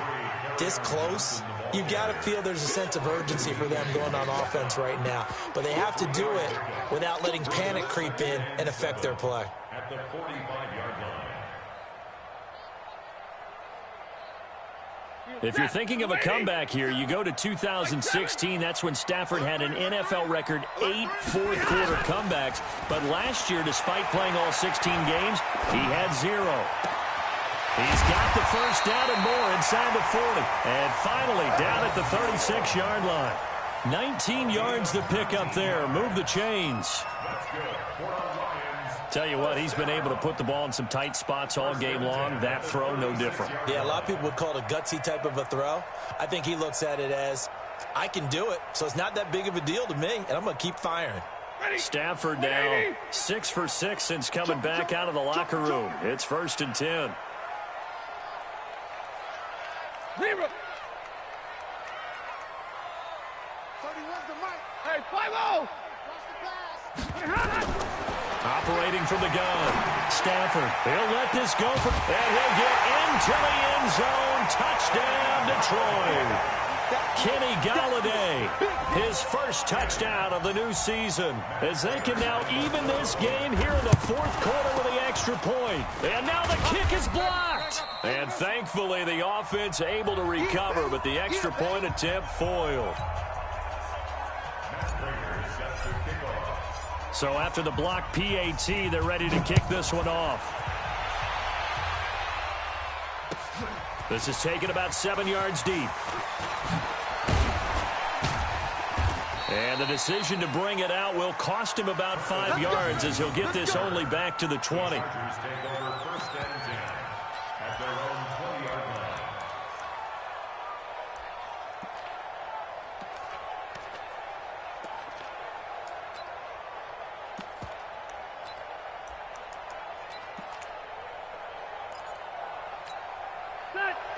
this close, you've got to feel there's a sense of urgency for them going on offense right now. But they have to do it without letting panic creep in and affect their play. At the 45-yard line. If you're thinking of a comeback here, you go to 2016. That's when Stafford had an NFL record 8 fourth-quarter comebacks. But last year, despite playing all 16 games, he had 0. He's got the first down and more inside the 40. And finally, down at the 36-yard line. 19 yards to pick up there. Move the chains. Tell you what, he's been able to put the ball in some tight spots all game long. That throw, no different. Yeah, a lot of people would call it a gutsy type of a throw. I think he looks at it as, I can do it, so it's not that big of a deal to me, and I'm going to keep firing. Stafford now 6 for 6 since coming back out of the locker room. It's 1st and 10. 0. Hey, 5-0! Operating from the gun. Stafford, he'll let this go, and he'll get into the end zone. Touchdown, Detroit. Kenny Galladay, his first touchdown of the new season, as they can now even this game here in the fourth quarter with the extra point. And now the kick is blocked. And thankfully, the offense able to recover, but the extra point attempt foiled. So after the block PAT, they're ready to kick this one off. This is taken about 7 yards deep. And the decision to bring it out will cost him about 5 yards, as he'll get this only back to the 20.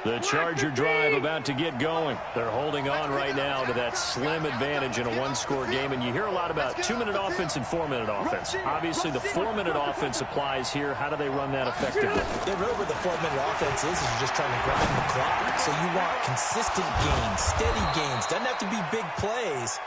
The Charger drive about to get going. They're holding on right now to that slim advantage in a one-score game. And you hear a lot about 2-minute offense and 4-minute offense. Obviously, the 4-minute offense applies here. How do they run that effectively? Yeah, really what the 4-minute offense is you're just trying to grind the clock. So you want consistent gains, steady gains. Doesn't have to be big plays,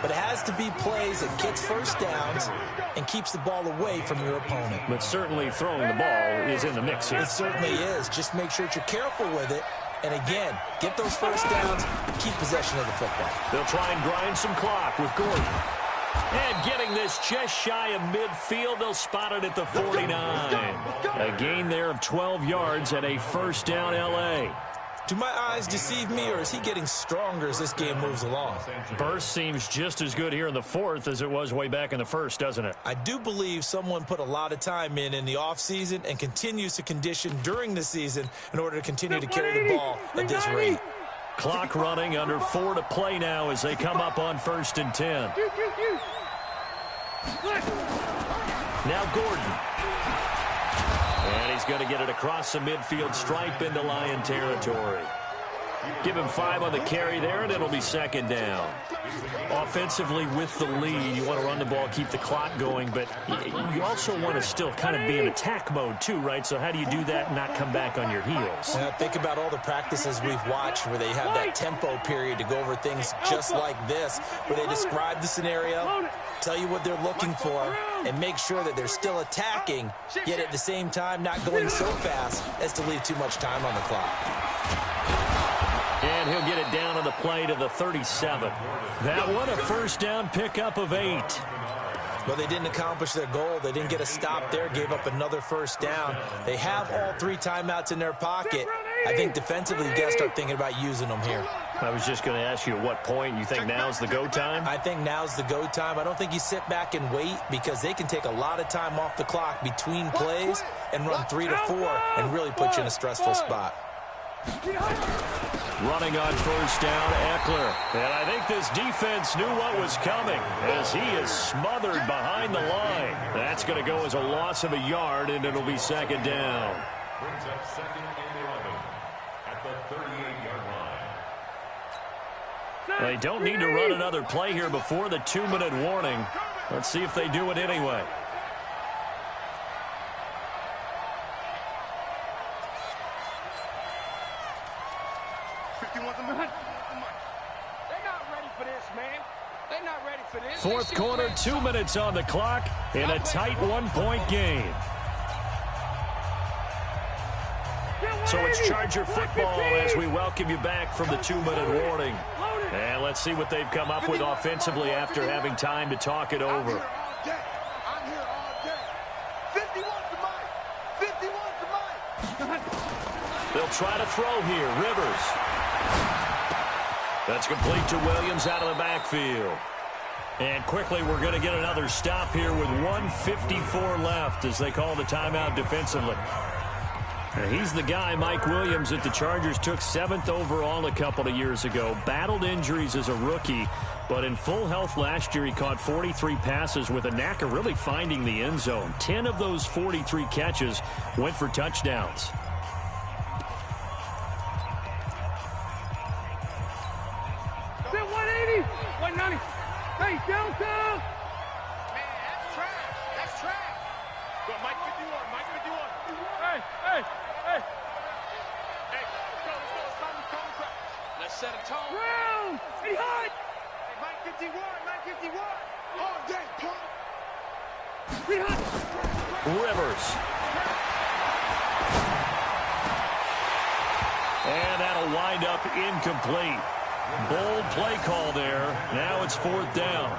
but it has to be plays that gets first downs and keeps the ball away from your opponent. But certainly throwing the ball is in the mix here. It certainly is. Just make sure that you're careful with it. And again, get those first downs, keep possession of the football. They'll try and grind some clock with Gordon. And getting this just shy of midfield, they'll spot it at the 49. A gain there of 12 yards and a first down L.A. Do my eyes deceive me, or is he getting stronger as this game moves along? Burst seems just as good here in the fourth as it was way back in the first, doesn't it? I do believe someone put a lot of time in the offseason and continues to condition during the season in order to continue to carry the ball at this rate. Clock running, under 4 to play now as they come up on 1st and 10. Now Gordon. And he's going to get it across the midfield stripe into Lion territory. Give him 5 on the carry there, and it'll be 2nd down. Offensively with the lead, you want to run the ball, keep the clock going, but you also want to still kind of be in attack mode too, right? So how do you do that and not come back on your heels? Yeah, think about all the practices we've watched where they have that tempo period to go over things just like this, where they describe the scenario, tell you what they're looking for, and make sure that they're still attacking, yet at the same time not going so fast as to leave too much time on the clock. And he'll get it down on the play to the 37. That one, a first down pickup of 8. Well, they didn't accomplish their goal. They didn't get a stop there, gave up another first down. They have all 3 timeouts in their pocket. I think defensively, you got to start thinking about using them here. I was just going to ask you at what point you think now's the go time? I think now's the go time. I don't think you sit back and wait, because they can take a lot of time off the clock between plays and run 3 to 4 and really put you in a stressful spot. Running on first down, Eckler. And I think this defense knew what was coming as he is smothered behind the line. That's going to go as a loss of a yard, and it'll be 2nd down. Brings up 2nd and 11 at the 38-yard line. They don't need to run another play here before the 2-minute warning. Let's see if they do it anyway. Fourth quarter, 2 minutes on the clock in a tight 1-point game. So it's Charger football as we welcome you back from the 2-minute warning. And let's see what they've come up with offensively after having time to talk it over. I'm here all day. 51 to Mike. 51 to Mike. They'll try to throw here. Rivers. That's complete to Williams out of the backfield. And quickly, we're going to get another stop here with 1:54 left as they call the timeout defensively. And he's the guy, Mike Williams, that the Chargers took 7th overall a couple of years ago. Battled injuries as a rookie, but in full health last year, he caught 43 passes with a knack of really finding the end zone. 10 of those 43 catches went for touchdowns. right, Nani. Hey, downtown. Man, that's trash. That's trash. Go, Mike 51. Mike 51. Hey. Hey, let's go. It's time to crack. Let's set a tone. Round. Hey, hot. Hey, Mike 51. Mike 51. All day, punk. Hey, hot. Rivers. And that'll wind up incomplete. Bold play call there. Now it's 4th down.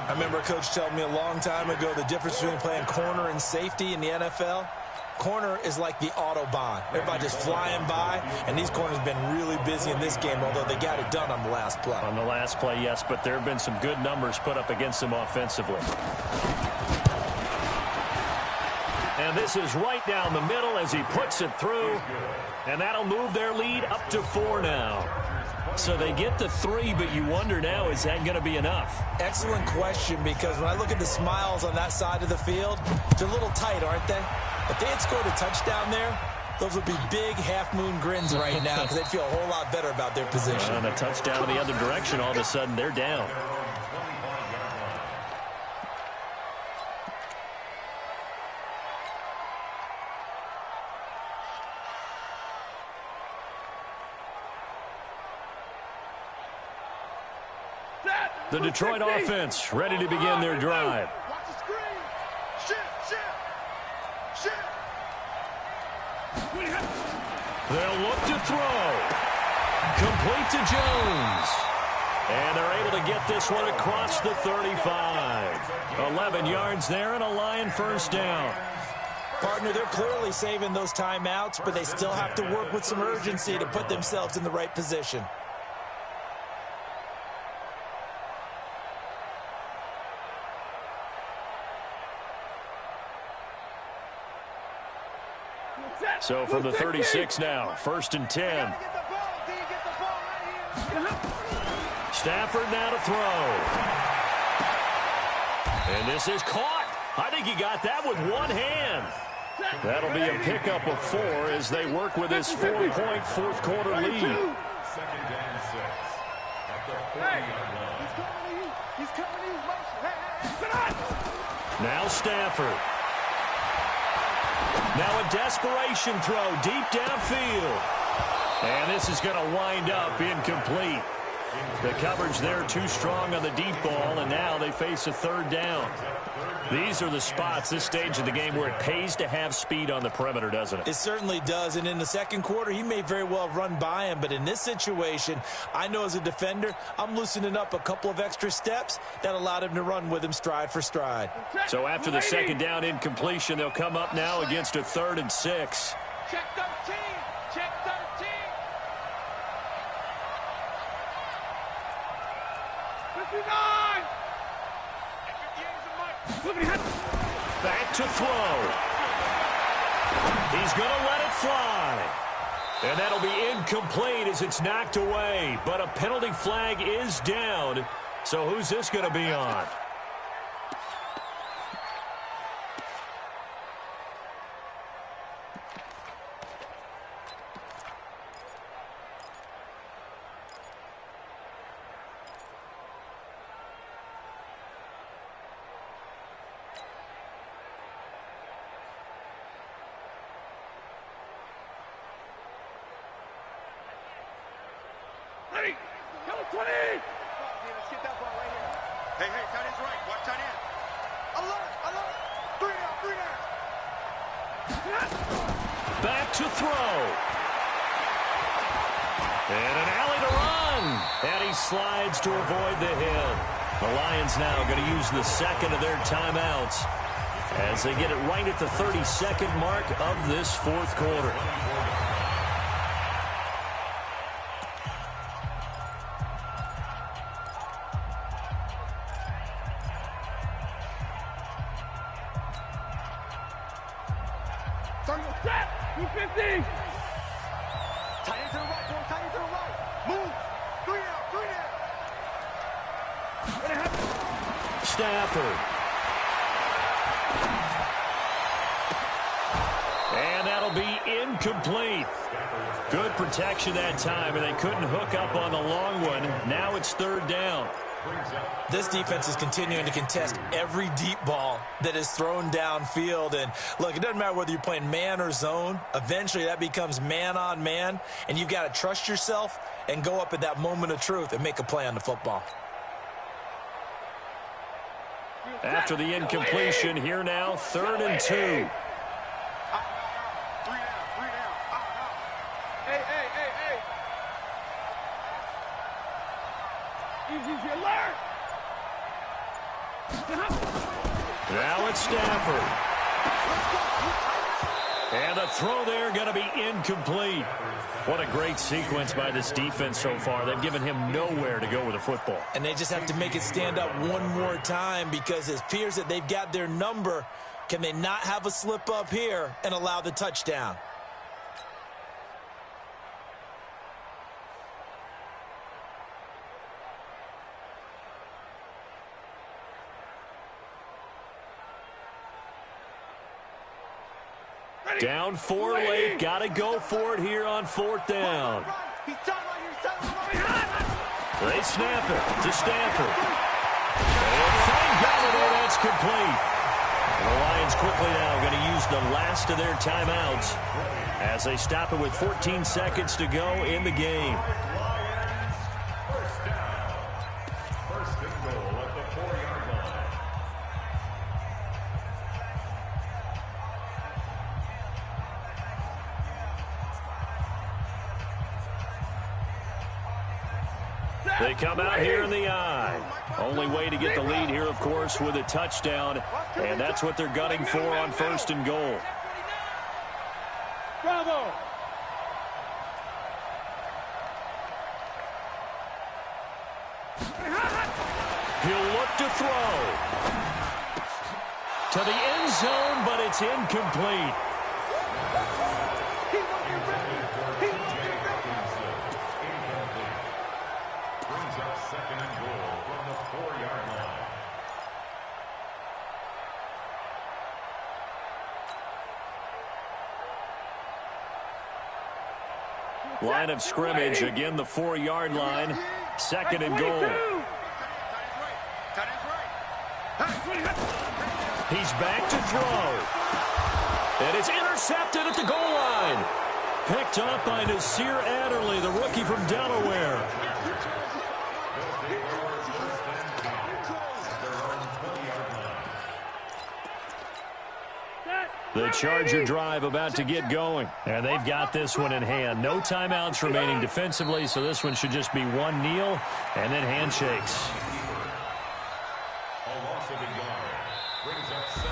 I remember a coach telling me a long time ago the difference between playing corner and safety in the NFL. Corner is like the Autobahn. Everybody just flying by, and these corners have been really busy in this game, although they got it done on the last play. On the last play, yes, but there have been some good numbers put up against them offensively. And this is right down the middle as he puts it through. And that'll move their lead up to 4 now. So they get the 3, but you wonder now, is that going to be enough? Excellent question, because when I look at the smiles on that side of the field, they're a little tight, aren't they? If they had scored a touchdown there, those would be big half-moon grins right now because they'd feel a whole lot better about their position. And a touchdown in the other direction, all of a sudden they're down. The Detroit offense ready to begin their drive. Watch the screen. Shift. They'll look to throw. Complete to Jones. And they're able to get this one across the 35. 11 yards there and a Lion first down. Partner, they're clearly saving those timeouts, but they still have to work with some urgency to put themselves in the right position. So from the 36 now, 1st and 10. Stafford now to throw. And this is caught. I think he got that with one hand. That'll be a pickup of 4 as they work with this 4-point fourth quarter lead. 2nd and 6. At the 40-yard line. He's coming to you. Now Stafford. Now a desperation throw deep downfield. And this is going to wind up incomplete. The coverage there too strong on the deep ball, and now they face a 3rd down. These are the spots, this stage of the game, where it pays to have speed on the perimeter, doesn't it? It certainly does, and in the second quarter, he may very well run by him, but in this situation, I know as a defender, I'm loosening up a couple of extra steps that allowed him to run with him stride for stride. So after the 2nd down incompletion, they'll come up now against a 3rd and 6. Check 13. Check 13. 59. Back to throw. He's going to let it fly. And that'll be incomplete as it's knocked away. But a penalty flag is down. So who's this going to be on? Hey, come 20. Let's get that ball right here. Hey, tight end's right. Watch tight end. Alert. 3 down. Back to throw. And an alley to run. And he slides to avoid the hit. The Lions now going to use the 2nd of their timeouts as they get it right at the 32nd mark of this 4th quarter. Set. 250. Tight end to the right, boy. Tight end to the right. Move. 3 down. Stafford. And that'll be incomplete. Good protection that time, and they couldn't hook up on the long one. Now it's 3rd down. This defense is continuing to contest every deep ball that is thrown downfield. And, look, it doesn't matter whether you're playing man or zone. Eventually, that becomes man-on-man, and you've got to trust yourself and go up at that moment of truth and make a play on the football. After the incompletion, here now, 3rd and 2. Hey. Easy, alert! Now it's Stafford. And the throw there going to be incomplete. What a great sequence by this defense so far. They've given him nowhere to go with the football. And they just have to make it stand up one more time because it appears that they've got their number. Can they not have a slip up here and allow the touchdown? Down 4 late. Got to go for it here on 4th down. They snap it to Stafford. And thank God that's complete. And the Lions quickly now going to use the last of their timeouts as they stop it with 14 seconds to go in the game. First and goal at the 4-yard line. They come out here in the eye. Only way to get the lead here, of course, with a touchdown. And that's what they're gunning for on 1st and goal. Bravo! He'll look to throw. To the end zone, but it's incomplete. Brings up 2nd and goal from the 4-yard line. Line of scrimmage, again the 4-yard line. 2nd and goal. He's back to throw. And it's intercepted at the goal line. Picked up by Nasir Adderley, the rookie from Delaware. The Charger drive about to get going. And they've got this one in hand. No timeouts remaining defensively, so this one should just be one kneel and then handshakes.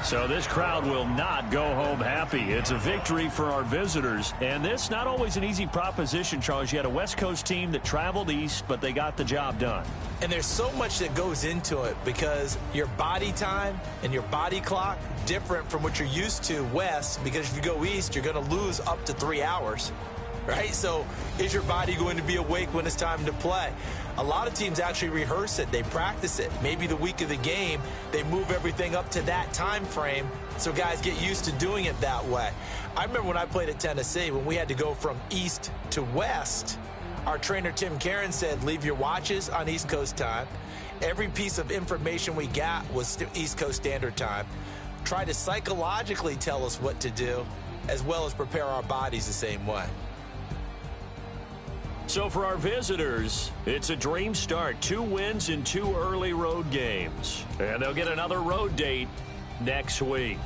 So this crowd will not go home happy. It's a victory for our visitors. And this, not always an easy proposition, Charles. You had a West Coast team that traveled east, but they got the job done. And there's so much that goes into it because your body time and your body clock different from what you're used to west, because if you go east, you're going to lose up to 3 hours, right? So is your body going to be awake when it's time to play? A lot of teams actually rehearse it. They practice it. Maybe the week of the game, they move everything up to that time frame so guys get used to doing it that way. I remember when I played at Tennessee, when we had to go from east to west, our trainer, Tim Karen, said, leave your watches on East Coast time. Every piece of information we got was East Coast Standard Time. Try to psychologically tell us what to do, as well as prepare our bodies the same way. So for our visitors, it's a dream start. 2 wins in 2 early road games. And they'll get another road date next week.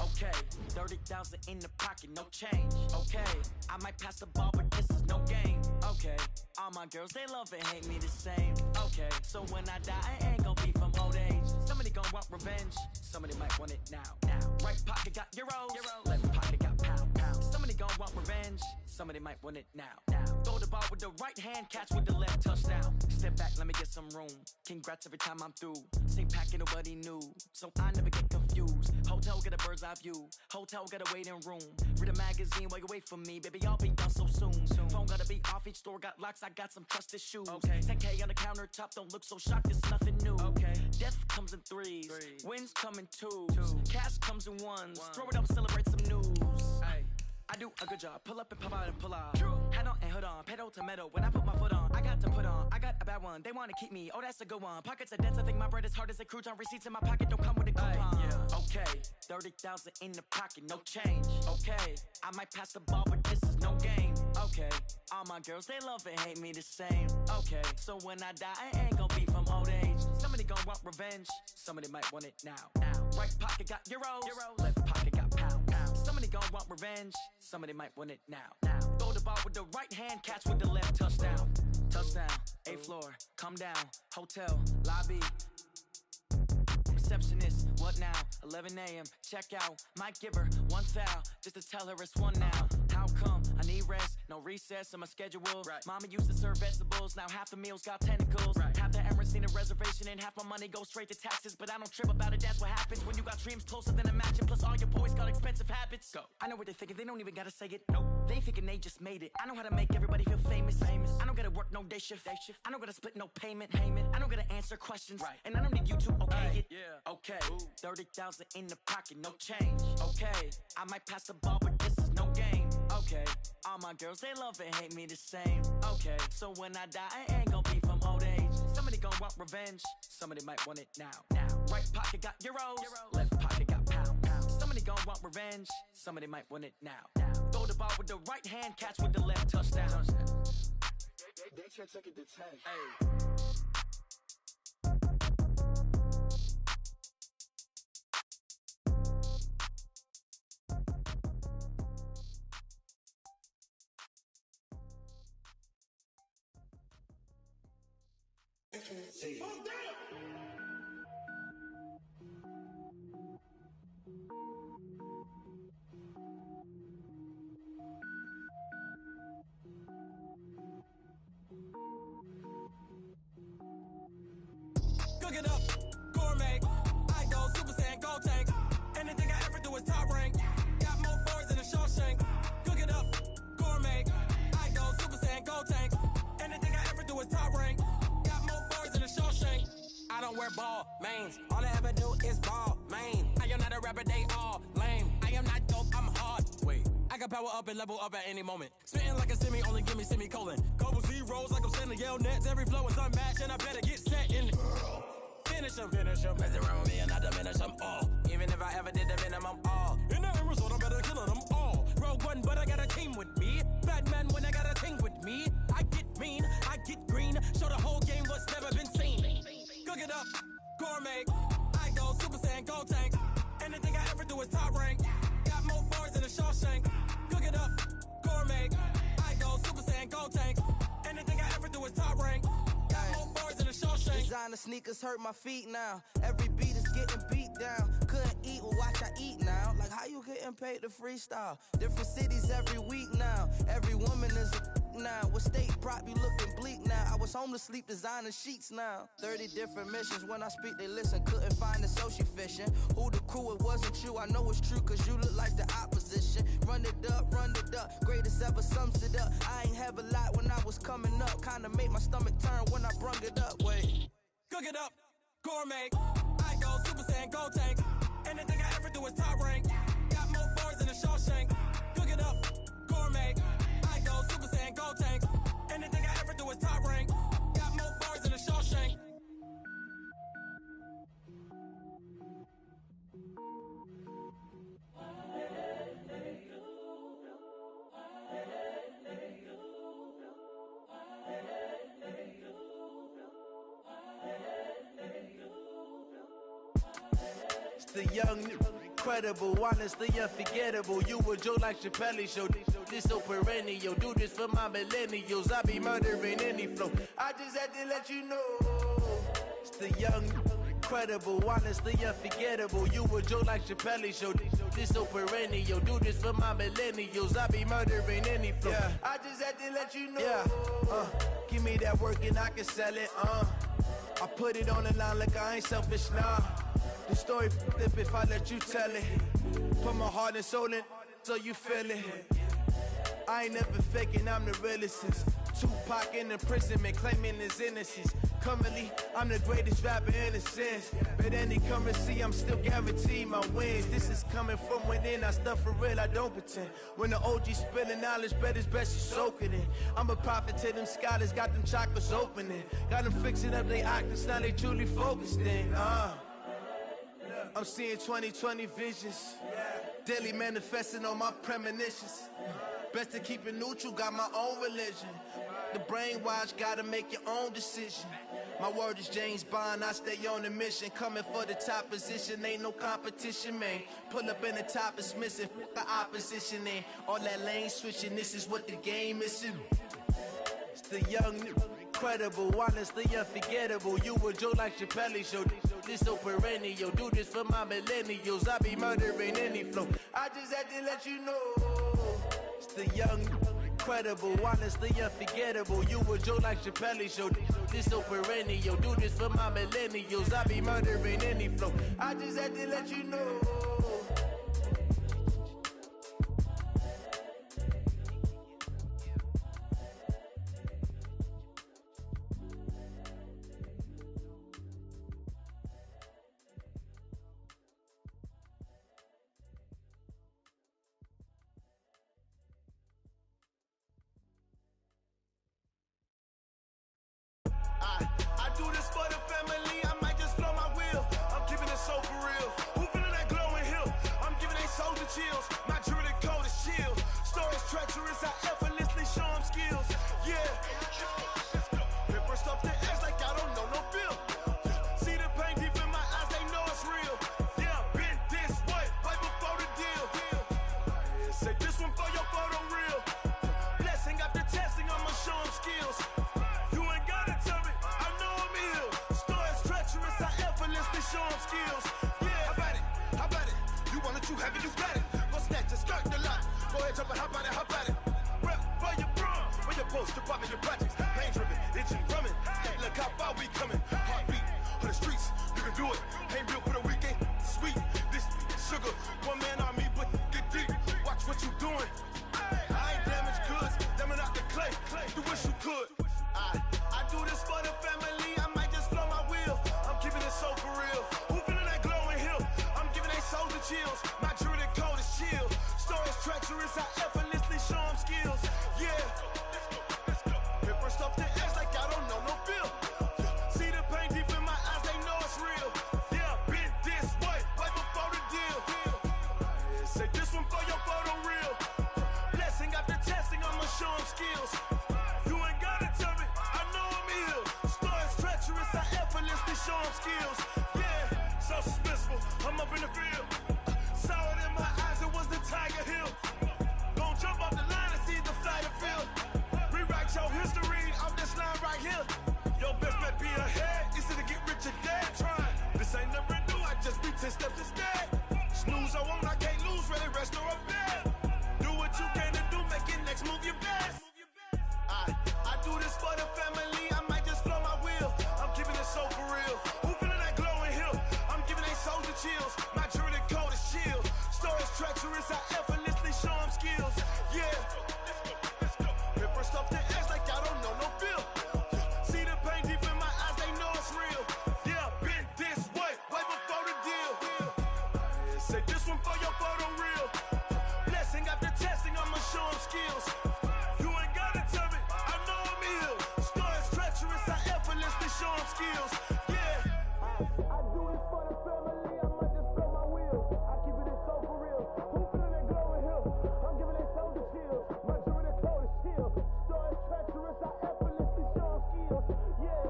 Okay, 30,000 in the pocket, no change. Okay, I might pass the ball, but this is no game. Okay, all my girls, they love and hate me the same. Okay, so when I die, I ain't gonna be from old age. Somebody gonna want revenge, somebody might want it now. Right pocket got euros, left pocket got pound. Somebody gonna want revenge, somebody might want it now. Throw the ball with the right hand, catch with the left, touchdown. Step back, let me get some room. Congrats every time I'm through. Same packet, nobody knew, so I never get confused. views. Hotel get a bird's eye view. Hotel get a waiting room. Read a magazine while you wait for me. Baby, I'll be done so soon. Phone gotta be off, each store got locks. I got some trusted shoes. 10K on the countertop, don't look so shocked, it's nothing new. Death comes in threes. Wins come in twos. Cash comes in ones. Throw it up, celebrate some news. I do a good job, pull up and pop out and pull out. Head on and hood on, pedal to metal. When I put my foot on, I got to put on. I got a bad one, they wanna keep me, oh that's a good one. Pockets are dense, I think my bread is hard as a crouton. Receipts in my pocket don't come with a coupon. Okay, 30,000 in the pocket, no change. Okay, I might pass the ball, but this is no game. Okay, all my girls, they love and hate me the same. Okay, so when I die, I ain't gon' be from old age. Somebody gon' want revenge, somebody might want it now. Right pocket got euros, left pocket got pound. Somebody gon' want revenge, somebody might want it now. Throw the ball with the right hand, catch with the left, touchdown. Touchdown, 8th floor, come down, hotel, lobby. Receptionist, what now? 11 a.m., check out. Might give her one foul, just to tell her it's one now. How come? I need rest, no recess in my schedule. Mama used to serve vegetables, now half the meals got tentacles. Half the Emirates need a reservation and half my money goes straight to taxes. But I don't trip about it, that's what happens when you got dreams closer than a matching. Plus all your boys got expensive habits. Go. I know what they're thinking, they don't even gotta say it. Nope. They thinking they just made it. I know how to make everybody feel famous. I don't gotta work no day shift. I don't gotta split no payment. I don't gotta answer questions. And I don't need you to okay it. Okay, 30,000 in the pocket, no change. Okay, I might pass the ball, but this is no game. Okay, all my girls, they love and hate me the same. Okay, so when I die, I ain't gon' be from old age. Somebody gon' want revenge, somebody might want it now. Right pocket got euros, left pocket got pound. Somebody gon' want revenge, somebody might want it now. Throw the ball with the right hand, catch with the left, touchdown. They check it to 10. See. Cook it up, gourmet. I go Super Saiyan, gold tank. Anything I ever do is top rank. Got more boards than a Shawshank. Cook it up, gourmet. I go Super Saiyan, gold tank. Anything I ever do is top rank. I don't wear ball mains. All I ever do is ball main. I am not a rapper, they all lame. I am not dope, I'm hard. Wait, I can power up and level up at any moment. Spitting like a semi, only give me semicolon. Couple zeros like I'm sending yell nets. Every flow is unmatched and I better get set in. Finish them. Mess around with me and I diminish them all. Even if I ever did the minimum all. In the result, I'm better killing them all. Rogue one, but I got a team with me. Batman when I got a team with me. I get mean, I get green. Show the whole game what's never been seen. Cook it up, gourmet. I go Super Saiyan, gold tank. Anything I ever do is top rank. Got more bars than a Shawshank. Cook it up, gourmet. I go Super Saiyan, gold tank. Anything I ever do is top rank. Got more bars than a Shawshank. Designer sneakers hurt my feet now. Every beat is getting beat down. Couldn't eat, well watch I eat now. Like how you getting paid to freestyle? Different cities every week now. Every woman is a now. With state prop, you looking bleak now. I was home to sleep, designing sheets now. 30 different missions. When I speak, they listen. Couldn't find it, so she fishing. Who the crew? It wasn't you. I know it's true, cause you look like the opposition. Run it up. Greatest ever sums it up. I ain't have a lot when I was coming up. Kinda made my stomach turn when I brung it up. Wait. Cook it up, gourmet. I go Super Saiyan, gold tank. Anything I ever do is top rank. Got more bars than a Shawshank. Cook it up, gourmet. I go Super Saiyan, gold tank. Anything I ever do is top rank. Got more bars than a Shawshank. The young, incredible, honestly unforgettable. You a joke like Chappelle show. This so perennial. Do this for my millennials. I be murdering any flow. I just had to let you know. It's the young, incredible, honestly unforgettable. You a joke like Chappelle show. This so perennial. Do this for my millennials. I be murdering any flow. Yeah. I just had to let you know. Yeah. Give me that work and I can sell it. I put it on the line like I ain't selfish, nah. The story flip if I let you tell it. Put my heart and soul in so you feel it. I ain't never faking, I'm the realest since Tupac in imprisonment, claiming his innocence. Currently, I'm the greatest rapper in a sense. But any currency, I'm still guaranteed my wins. This is coming from within, I stuff for real, I don't pretend. When the OG spilling knowledge, bet it's best you soak it in. I'm a prophet to them scholars, got them chakras opening. Got them fixing up their octaves, now they truly focused in. I'm seeing 2020 visions. Daily manifesting on my premonitions. Best to keep it neutral, got my own religion. The brainwash, gotta make your own decision. My word is James Bond, I stay on a mission. Coming for the top position, ain't no competition, man. Pull up in the top, it's missing, the opposition ain't. All that lane switching, this is what the game is. It's the young, incredible, honestly unforgettable. You a joke like Chappelle show. This so perennial, do this for my millennials. I be murdering any flow. I just had to let you know. It's the young, incredible, honestly unforgettable. You a joke like Chappelle show. This so perennial, do this for my millennials. I be murdering any flow. I just had to let you know. I do this for the family, I might just blow my wheel. I'm keeping it so for real. Who feeling that glowing hill? I'm giving they soldier chills. My jewelry code is chill. Stories treacherous, I effortlessly show them skills. Yeah. Paper stuff the edge like I don't know no feel. See the pain deep in my eyes, they know it's real. Yeah, been this way, right before the deal. Say this one for your photo real. Blessing after testing, I'ma show them skills. Show them skills. Yeah, how about it? You want it, you have it, you got it. Go snatch it, skirt the lot. Go ahead, jump it, how about it? Rep where you from, where you post, you're popping your projects. Pain driven, itching, drumming. Look how far we coming. Heartbeat on the streets, you can do it. Ain't built for the weekend, sweet. This sugar, one man army, but get deep. Watch what you doing. I ain't damaged goods, damn out the clay. You wish you could. I do this for the family, I might just blow my wheel. I'm keeping it so for real. Who feeling that glowing hill? I'm giving they soldier chills. My jewelry code is chill. Stories treacherous, I effortlessly show them skills. Yeah. Paper stuff the edge like I don't know no feel. See the pain deep in my eyes, they know it's real. Yeah, been this way, right before the deal. Say this one for your photo real. Blessing after testing, I'ma show them skills. You ain't gotta tell me, I know I'm ill. Stories treacherous, I effortlessly show them skills. Yeah, so suspenseful, I'm up in the field. Saw it in my eyes, it was the Tiger Hill. Gon' jump off the line and see the flight of field. Rewrite your history off this line right here. Your best bet be ahead, easy to get rich or dead trying. This ain't never new, I just be 10 steps instead. Snooze I won't, I can't lose, ready, rest or a bed. Do what you can to do, make it next move your best. I do this for the family, I might just blow my wheel. I'm keeping it so for real. Who feeling that glowing hill? I'm giving they soldier chills. My jewelry code is chill. Stories treacherous, I effortlessly show them skills. Yeah. Paper stuff the edge like I don't know no feel. See the pain deep in my eyes, they know it's real. Yeah, been this way, right before the deal. Say this one for your photo real. Blessing after testing, I'ma show them skills. You ain't gotta tell me, I know I'm ill. Stories treacherous, I effortlessly show them skills. Yeah. I do this for the family, I might just blow my wheel. I keep it so for real. Who feeling that glowing hill? I'm giving they soldier chills. My jewelry code is chill. Stories treacherous, I effortlessly show them skills. Yeah.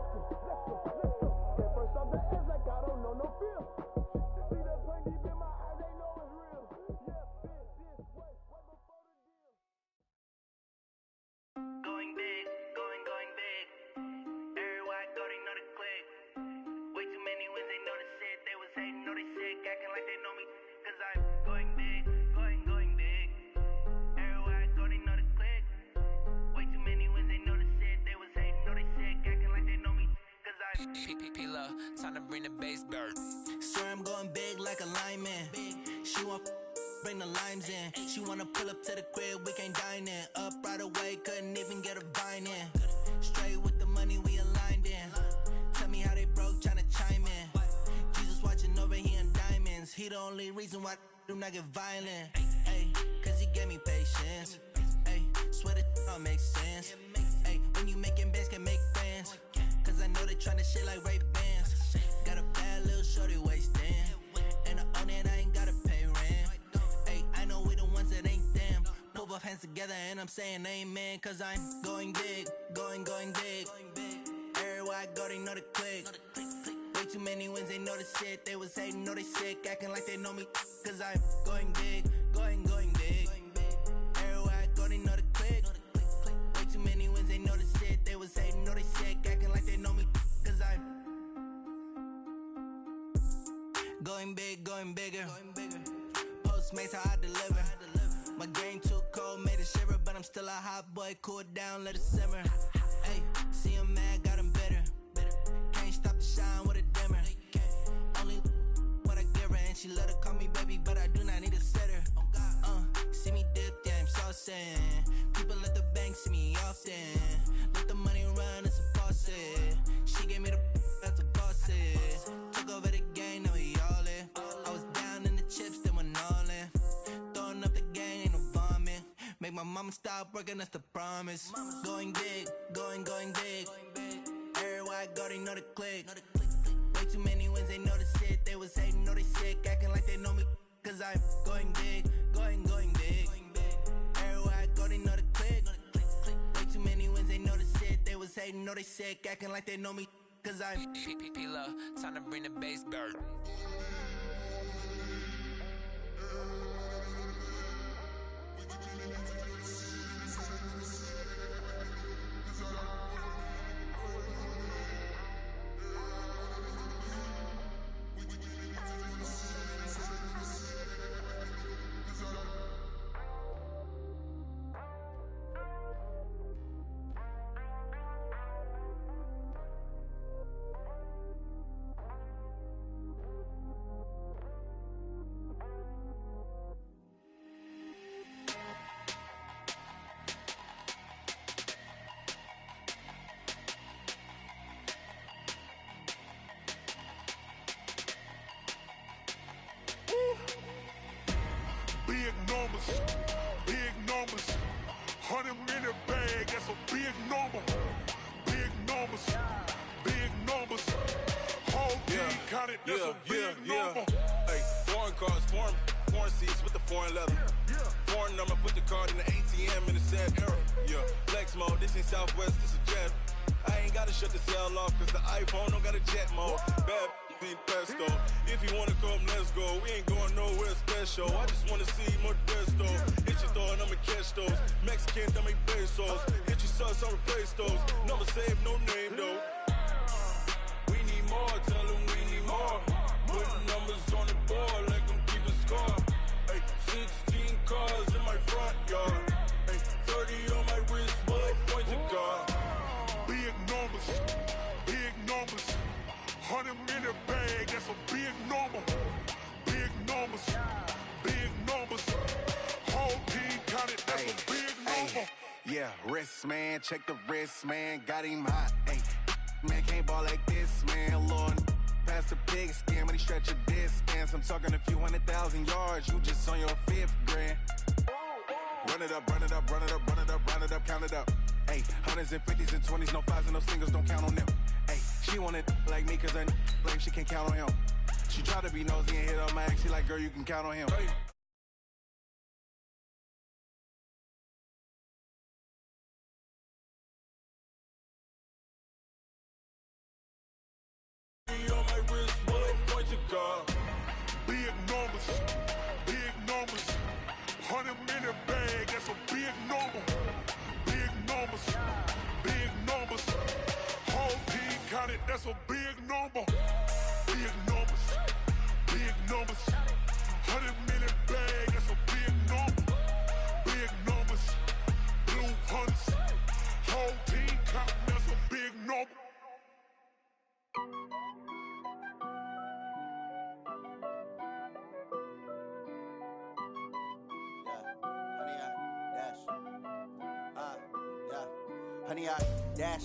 Let's go. Get first off the edge like I don't know no feel. See that pain deep in my eyes, they know it's real. Yeah, been this way, right before the deal. Going big, going big. Everywhere I go, they know the click. Way too many wins, they know the shit. They was hating, know they sick, acting like they know me. Cause I'm going big, going big. Everywhere I go, they know the click. Way too many wins, they know the shit. They was hating, know they sick, acting like they know me. Cause I'm P-Love, time to bring the bass dirt. Swear I'm going big like a lineman. She want bring the limes in. She wanna pull up to the crib, we can't dine in. Up right away, couldn't even get a vine in. Straight with the money we aligned in. Tell me how they broke, tryna chime in. Jesus watching over here in diamonds. He the only reason why I do not get violent. Ay, cause he gave me patience. Ay, swear that all makes sense. Ay, when you making bands can make friends. Cause I know they tryna shit like Ray-Bans. Got a bad little shorty wasting. And I own it, I ain't gotta pay rent. Ay, I know we the ones that ain't them. Pull both hands together and I'm saying amen. Cause I'm going big, going big. Everywhere I go, they know the click. Way too many wins, they know the shit. They was hating, know they sick, acting like they know me. Cause I'm going big, going big. Everywhere I go, they know the click. Way too many wins, they know the shit. They was hating, know they sick, acting like they know me. Cause I'm going big, going bigger. Postmates how I deliver. My game too cold, made it shiver. But I'm still a hot boy, cool it down, let it simmer. Hey, see him mad, got him bitter. Can't stop the shine with a dimmer. Only what I give her, and she let her call me baby, but I do not need a sitter. See me dip, yeah, I'm saucing. People at the bank see me often. Let the money run, it's a faucet. She gave me the that's a faucet. Took over the game, now we all in. I was down in the chips, then went all in. Throwing up the gang, ain't no vomit. Make my mama stop working, that's the promise. Going big, going big. Everywhere I go, they know the click. Way too many wins, they know the shit. They was hating, know they sick, acting like they know me. Cause I'm going big, going big. Everywhere I go, they know the click. Way too many wins, they know the shit. They was hating, know they sick, acting like they know me. Cause I'm P-Love, time to bring the bass dirt. Big numbers, 100 in a bag, that's a big number. Big numbers, whole team counted, that's a big number. Hey, foreign cars, foreign seats with the foreign leather. Foreign number, put the card in the ATM in the sad era. Yeah, flex mode, this ain't Southwest, this a jet. I ain't gotta shut the cell off, cause the iPhone don't got a jet mode. Bad ain't pesto. If you wanna come, let's go. We ain't going nowhere special. I just wanna see Modesto. Hit your thought, I'ma catch those. Mexican, I make pesos. Hit your sus, I'll replace those. Number saved, no name though. We need more, tell them we need more. Putting numbers on the board like I'm keeping score. Hey, 16 cars in my front yard. Hey, 30 on my wrist, while I point to God. Big numbers, 100 in a bag, that's a big number. Big numbers, whole team counted, that's a big number. Yeah, wrist man, check the wrist man, got him hot. Ay, man can't ball like this, man. Lord, past the pig skin, when he stretch a distance. I'm talking a few 100,000 yards, you just on your 5th grand. Run it up, count it up. Ay, hundreds and 50s and 20s, no 5s and no singles, don't count on them. Ay, she want it like me, cause her like she can't count on him. She try to be nosy and hit on my ex, she like, girl, you can count on him. Hey. On my wrist, while I point to God. Big numbers, 100 in a bag, that's a big number. Big numbers, whole team counted, that's a big number. Big numbers, 100 in a bag, that's a big number. Big numbers, blue hunts, whole team counting, that's a big number. 100-yard dash.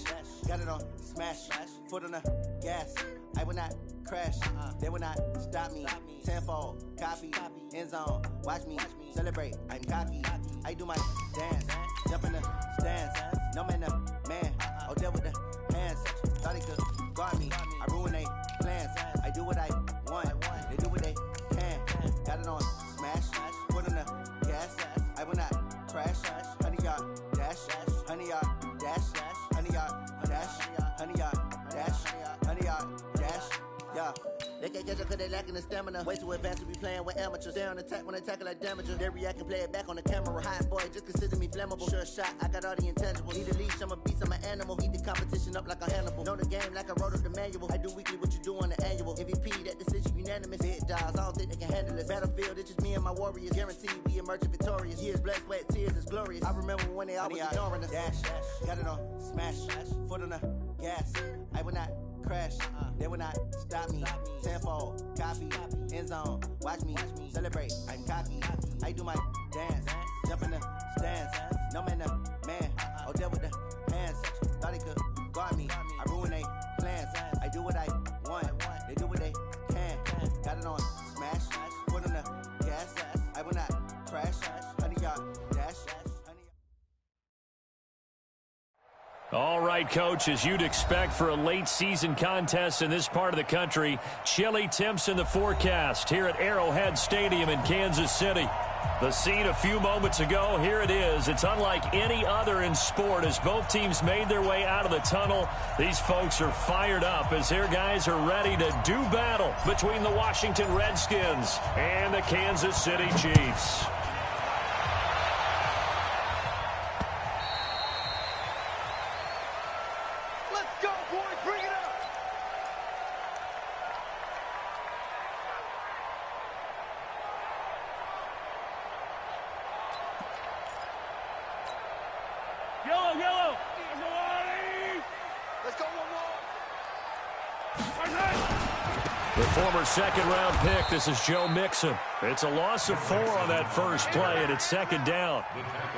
Got it on smash. Foot on the gas. I will not crash. They will not stop me. Tenfold, copy, end zone. Watch me celebrate. I'm cocky. I do my dance. Jump in the stands. No man, man. Oh, deal with the hands. Thought he could guard me. I ruin they plans. I do what I want. They do what they can. Got it on smash. Foot on the gas. I will not crash. 100-yard dash. 100-yard dash. 100-yard dash. 100-yard dash. 100-yard dash. Yeah. They can't catch up cause they lacking the stamina. Way too advanced to be playing with amateurs. Stay on attack when they tackle like damages. They react and play it back on the camera. Hot boy, just consider me flammable. Sure shot, I got all the intangibles. Need a leash, I'm a beast, I'm an animal. Eat the competition up like a Hannibal. Know the game like I wrote up the manual. I do weekly what you do on the annual. MVP, that decision unanimous. Big dogs, I don't think they can handle it. Battlefield, it's just me and my warriors. Guaranteed we emerging victorious. Years, blood, sweat, tears, it's glorious. I remember when they always ignoring us. Dash, got it on smash. Foot on the gas. I will not crash. They will not stop me. Tenfold, copy, end zone. Watch me celebrate. I'm cocky. I do my dance. Jump in the stands. No man, man. Oh, deal with the hands. Thought he could guard me. I ruin they plans. I do what I want. They do what they can. Got it on smash. Foot on the gas. I will not crash. 100-yard dash. All right, Coach, as you'd expect for a late-season contest in this part of the country, chilly temps in the forecast here at Arrowhead Stadium in Kansas City. The scene a few moments ago, here it is. It's unlike any other in sport as both teams made their way out of the tunnel. These folks are fired up as their guys are ready to do battle between the Washington Redskins and the Kansas City Chiefs. Yellow. Let's go one more. The former second-round pick, this is Joe Mixon. It's a loss of 4 on that first play, and it's second down.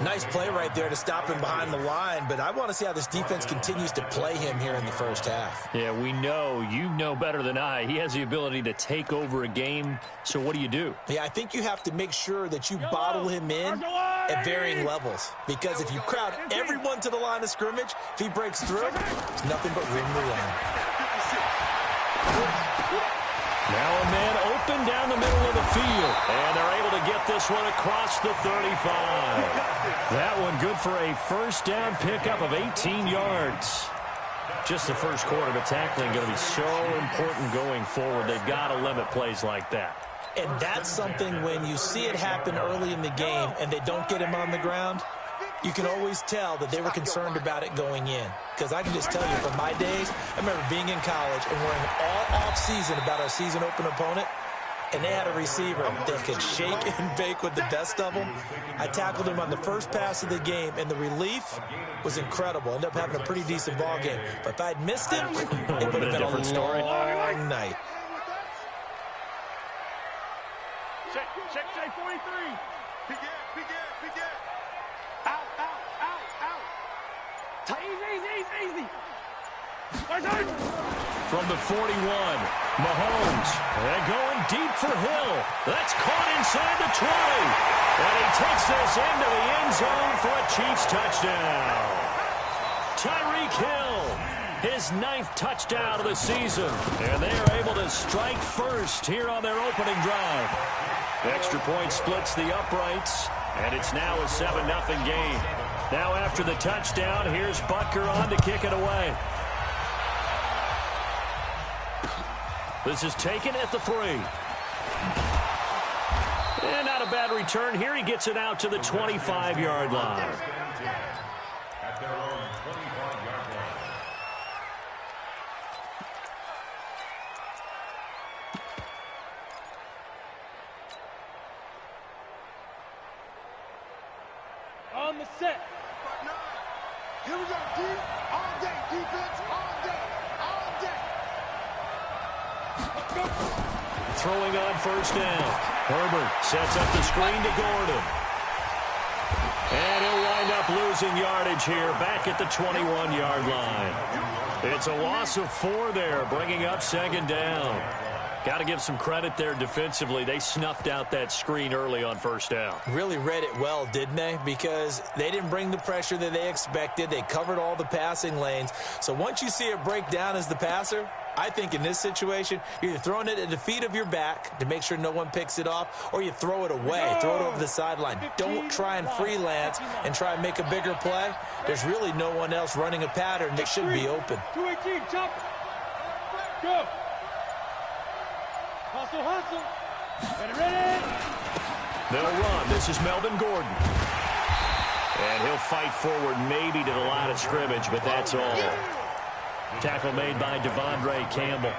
Nice play right there to stop him behind the line, but I want to see how this defense continues to play him here in the first half. Yeah, we know. You know better than I. He has the ability to take over a game, so what do? Yeah, I think you have to make sure that you bottle him in at varying levels, because if you crowd everyone to the line of scrimmage, if he breaks through, it's nothing but room to run. Now a man open down the middle of the field, and they're able to get this one across the 35. That one good for a first down pickup of 18 yards. Just the first quarter, but tackling going to be so important going forward. They've got to limit plays like that. And that's something when you see it happen early in the game and they don't get him on the ground, you can always tell that they were concerned about it going in. Because I can just tell you from my days, I remember being in college and worrying all off-season about our season open opponent, and they had a receiver that could shake and bake with the best of them. I tackled him on the first pass of the game, and the relief was incredible. Ended up having a pretty decent ball game. But if I'd missed him, it would have been a long night. Check 43. Begin. Out. Easy. From the 41, Mahomes, and going deep for Hill. That's caught inside the 20. And he takes this into the end zone for a Chiefs touchdown. Tyreek Hill, his 9th touchdown of the season. And they are able to strike first here on their opening drive. Extra point splits the uprights, and it's now a 7-0 game. Now after the touchdown, here's Butker on to kick it away. This is taken at the 3. And not a bad return here. He gets it out to the 25-yard line. At their own 25-yard line. On the set. Here we go, D. All day, defense, all day. Throwing on first down. Herbert sets up the screen to Gordon. And he'll wind wind up losing yardage here back at the 21-yard line. It's a loss of 4 there, bringing up second down. Got to give some credit there defensively. They snuffed out that screen early on first down. Really read it well, didn't they? Because they didn't bring the pressure that they expected. They covered all the passing lanes. So once you see it break down as the passer, I think in this situation, you're either throwing it at the feet of your back to make sure no one picks it off, or you throw it away, throw it over the sideline. Don't try and freelance and try and make a bigger play. There's really no one else running a pattern that should be open. 218, jump. Go. Hustle, hustle. Ready. They'll run. This is Melvin Gordon. And he'll fight forward maybe to the line of scrimmage, but that's all. Tackle made by Devondre Campbell.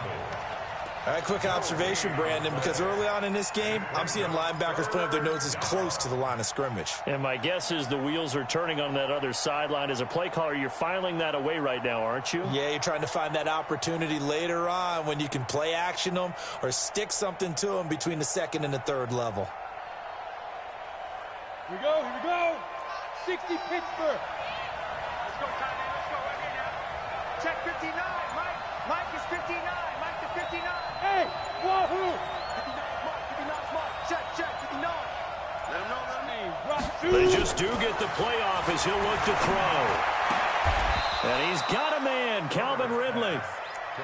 All right, quick observation, Brandon, because early on in this game, I'm seeing linebackers putting up their noses close to the line of scrimmage. And my guess is the wheels are turning on that other sideline. As a play caller, you're filing that away right now, aren't you? Yeah, you're trying to find that opportunity later on when you can play action them or stick something to them between the second and the third level. Here we go. 60 Pittsburgh. Let's go, Tommy. Let's go right here now. Check 59, Mike. Mike is 59. Mike to 59. Hey, wahoo! 59 Mike. Check, 59. Let him know their name. They just do get the playoff as he'll look to throw. And he's got a man, Calvin Ridley.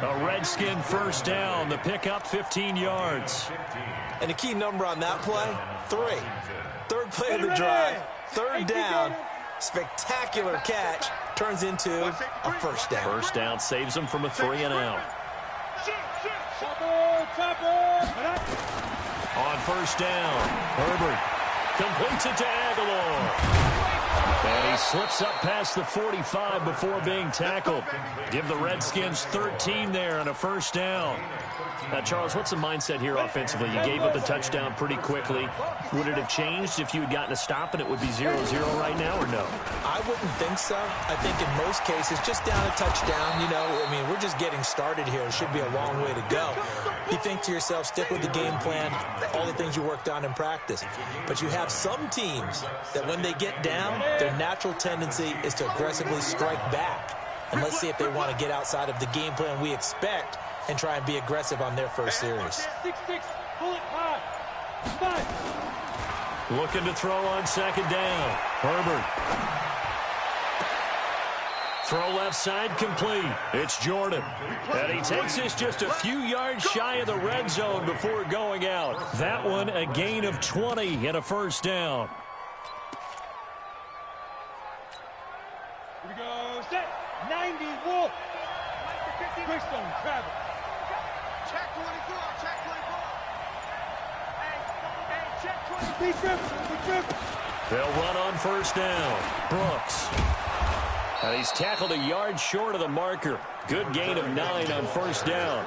A Redskin first down. The pickup, 15 yards. And the key number on that play, 3. Third play of the drive, third down. Spectacular catch turns into a first down. First down saves them from a 3 and out. On first down, Herbert completes it to Aguilar. And he slips up past the 45 before being tackled. Give the Redskins 13 there and a first down. Now, Charles, what's the mindset here offensively? You gave up the touchdown pretty quickly. Would it have changed if you had gotten a stop and it would be 0-0 right now, or no? I wouldn't think so. I think in most cases, just down a touchdown, we're just getting started here. It should be a long way to go. You think to yourself, stick with the game plan, all the things you worked on in practice. But you have some teams that when they get down, their natural tendency is to aggressively strike back. And let's see if they want to get outside of the game plan we expect and try and be aggressive on their first series. 6-6, pull it high. 5. Looking to throw on second down. Herbert. Throw left side complete. It's Jordan. And he takes this just a few yards shy of the red zone before going out. That one a gain of 20 and a first down. Here we go. Set. 90 Wolf. Quickstone travel. Check 24. Check 24. Hey, check 20. They'll run on first down. Brooks. And he's tackled a yard short of the marker. Good gain of 9 on first down.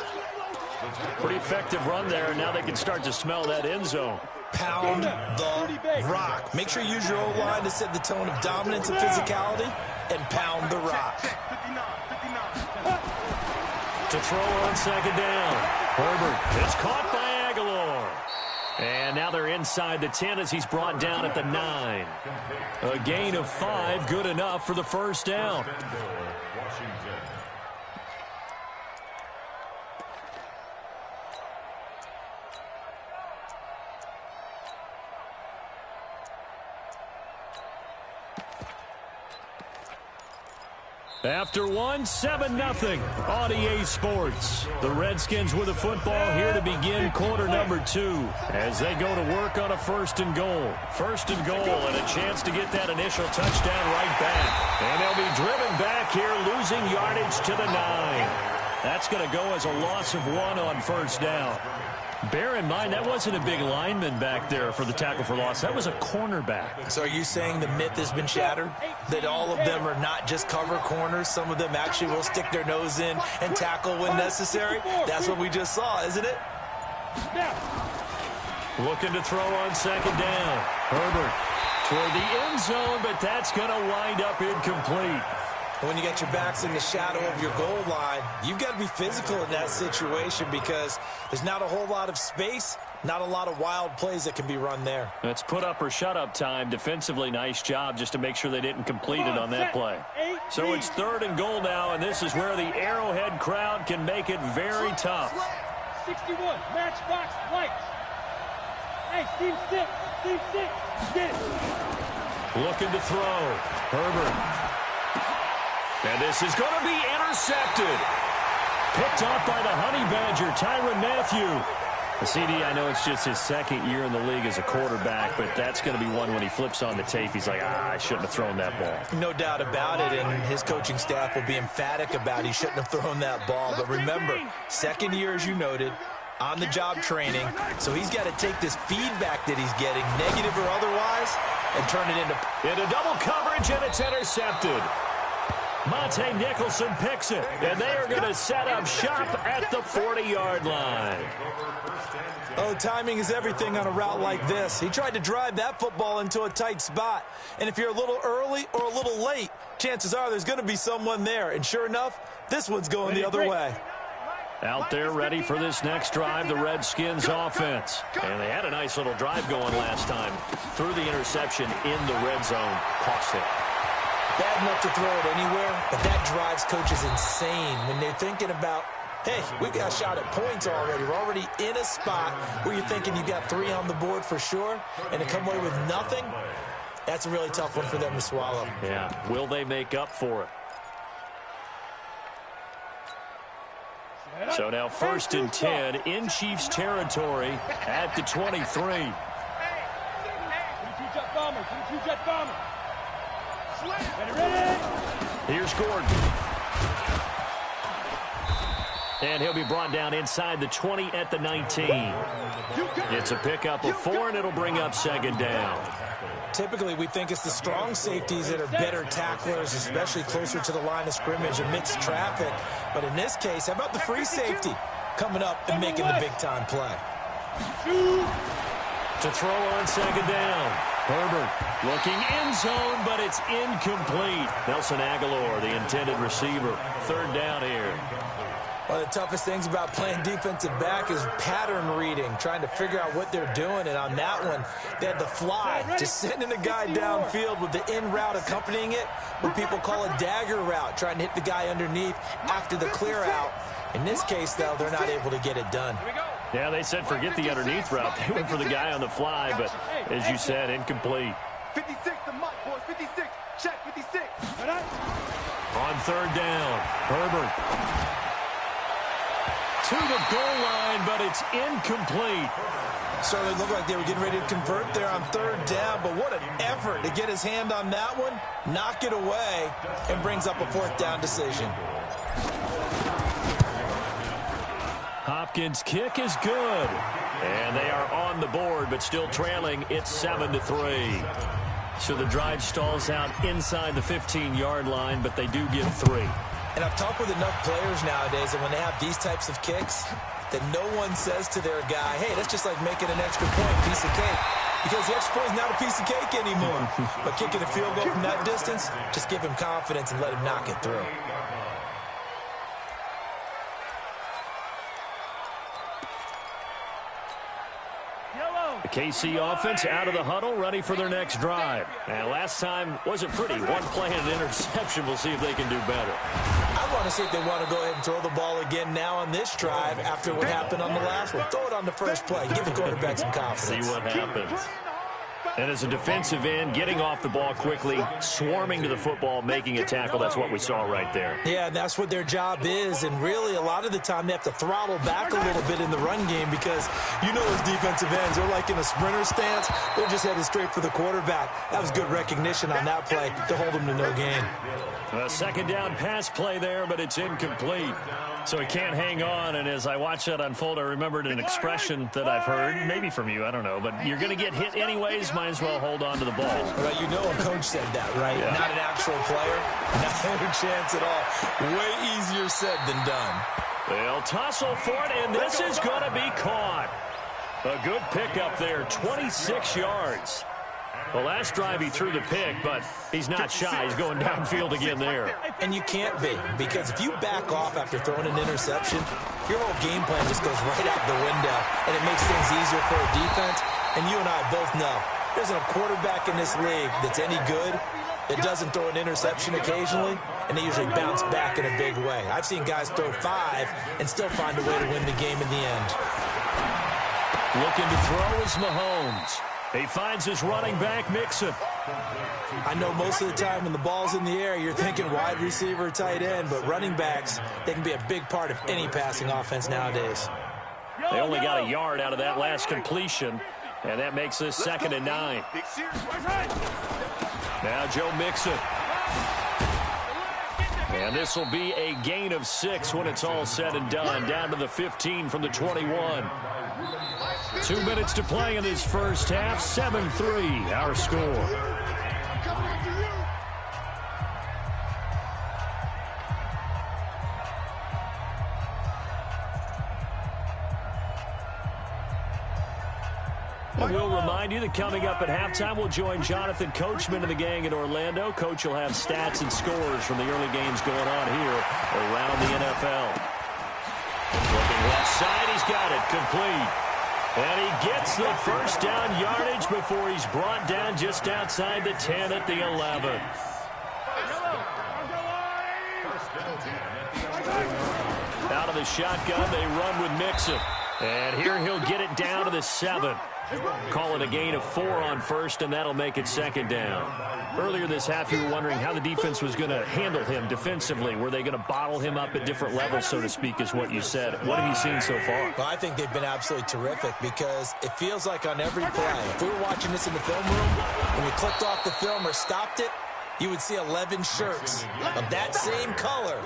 Pretty effective run there, and now they can start to smell that end zone. Pound the rock. Make sure you use your O-line to set the tone of dominance and physicality, and pound the rock. To throw on second down. Herbert is caught by Aguilar. And now they're inside the 10 as he's brought down at the 9. A gain of 5, good enough for the first down. After 1, 7-0 on EA Sports. The Redskins with a football here to begin quarter number 2 as they go to work on a first and goal. First and goal and a chance to get that initial touchdown right back. And they'll be driven back here, losing yardage to the 9. That's going to go as a loss of 1 on first down. Bear in mind, that wasn't a big lineman back there for the tackle for loss. That was a cornerback. So are you saying the myth has been shattered? That all of them are not just cover corners? Some of them actually will stick their nose in and tackle when necessary? That's what we just saw, isn't it? Looking to throw on second down. Herbert toward the end zone, but that's going to wind up incomplete. And when you got your backs in the shadow of your goal line, you've got to be physical in that situation because there's not a whole lot of space, not a lot of wild plays that can be run there. That's put up or shut up time. Defensively, nice job just to make sure they didn't complete it on that play. So it's 3rd and goal now, and this is where the Arrowhead crowd can make it very tough. 61, matchbox lights. Hey, team 6, get it. Looking to throw. Herbert. And this is going to be intercepted. Picked off by the Honey Badger, Tyrann Mathieu. The CD, I know it's just his 2nd year in the league as a quarterback, but that's going to be one when he flips on the tape. He's like, I shouldn't have thrown that ball. No doubt about it, and his coaching staff will be emphatic about he shouldn't have thrown that ball. But remember, 2nd year, as you noted, on-the-job training, so he's got to take this feedback that he's getting, negative or otherwise, and turn it into double coverage, and it's intercepted. Monte Nicholson picks it, and they are going to set up shop at the 40-yard line. Oh, timing is everything on a route like this. He tried to drive that football into a tight spot, and if you're a little early or a little late, chances are there's going to be someone there, and sure enough, this one's going the other way. Out there ready for this next drive, the Redskins offense. And they had a nice little drive going last time. Threw the interception in the red zone. Cost it. Bad enough to throw it anywhere, but that drives coaches insane when they're thinking about, hey, we've got a shot at points already. We're already in a spot where you're thinking you got 3 on the board for sure, and to come away with nothing, that's a really tough one for them to swallow. Yeah, will they make up for it? So now 1st and 10 in Chiefs territory at the 23. 22-jet bomber, 22-jet bomber. Here's Gordon. And he'll be brought down inside the 20 at the 19. It's a pickup of 4, and it'll bring up 2nd down. Typically, we think it's the strong safeties that are better tacklers, especially closer to the line of scrimmage amidst traffic. But in this case, how about the free safety coming up and making the big-time play? To throw on 2nd down. Herbert looking end zone, but it's incomplete. Nelson Aguilar, the intended receiver. 3rd down here. One of the toughest things about playing defensive back is pattern reading, trying to figure out what they're doing. And on that one, they had the fly, just sending a guy downfield with the in route accompanying it, what people call a dagger route, trying to hit the guy underneath after the clear out. In this case, though, they're not able to get it done. Yeah, they said forget the underneath route. They went for the guy on the fly, but as you said, incomplete. 56 to Mike, boys. 56. Check 56. On 3rd down, Herbert. To the goal line, but it's incomplete. Certainly looked like they were getting ready to convert there on 3rd down, but what an effort to get his hand on that one, knock it away, and brings up a 4th down decision. Hopkins' kick is good. And they are on the board, but still trailing. It's 7-3. So the drive stalls out inside the 15-yard line, but they do get 3. And I've talked with enough players nowadays that when they have these types of kicks, that no one says to their guy, hey, that's just like making an extra point, piece of cake. Because the extra point is not a piece of cake anymore. But kicking a field goal from that distance, just give him confidence and let him knock it through. The KC offense out of the huddle, ready for their next drive. And last time wasn't pretty. One play and an interception. We'll see if they can do better. I want to see if they want to go ahead and throw the ball again now on this drive after what happened on the last one. Throw it on the first play. Give the quarterback some confidence. See what happens. And as a defensive end, getting off the ball quickly, swarming to the football, making a tackle, that's what we saw right there. Yeah, that's what their job is, and really a lot of the time they have to throttle back a little bit in the run game because you know those defensive ends, they're like in a sprinter stance. They're just headed straight for the quarterback. That was good recognition on that play to hold them to no gain. A 2nd down pass play there, but it's incomplete. So he can't hang on, and as I watched that unfold, I remembered an expression that I've heard, maybe from you, I don't know, but you're going to get hit anyways, might as well hold on to the ball. Well, you know a coach said that, right? Yeah. Not an actual player. Not a chance at all. Way easier said than done. They'll tussle for it, and this is going to be caught. A good pickup there, 26 yards. Well, last drive he threw the pick, but he's not shy. He's going downfield again there. And you can't be, because if you back off after throwing an interception, your whole game plan just goes right out the window, and it makes things easier for a defense. And you and I both know there isn't a quarterback in this league that's any good that doesn't throw an interception occasionally, and they usually bounce back in a big way. I've seen guys throw 5 and still find a way to win the game in the end. Looking to throw is Mahomes. He finds his running back, Mixon. I know most of the time when the ball's in the air, you're thinking wide receiver, tight end, but running backs, they can be a big part of any passing offense nowadays. They only got a yard out of that last completion, and that makes this 2nd and 9. Now Joe Mixon. And this will be a gain of 6 when it's all said and done, down to the 15 from the 21. 2 minutes to play in this first half. 7-3, our score. And we'll remind you that coming up at halftime, we'll join Jonathan Coachman and the gang in Orlando. Coach will have stats and scores from the early games going on here around the NFL. Looking left side, he's got it complete. And he gets the first down yardage before he's brought down just outside the 10 at the 11. Out of the shotgun, they run with Mixon. And here he'll get it down to the 7. Call it a gain of 4 on first, and that'll make it 2nd down. Earlier this half, you were wondering how the defense was going to handle him defensively. Were they going to bottle him up at different levels, so to speak, is what you said. What have you seen so far? Well, I think they've been absolutely terrific because it feels like on every play, if we were watching this in the film room, when we clicked off the film or stopped it, you would see 11 shirts of that same color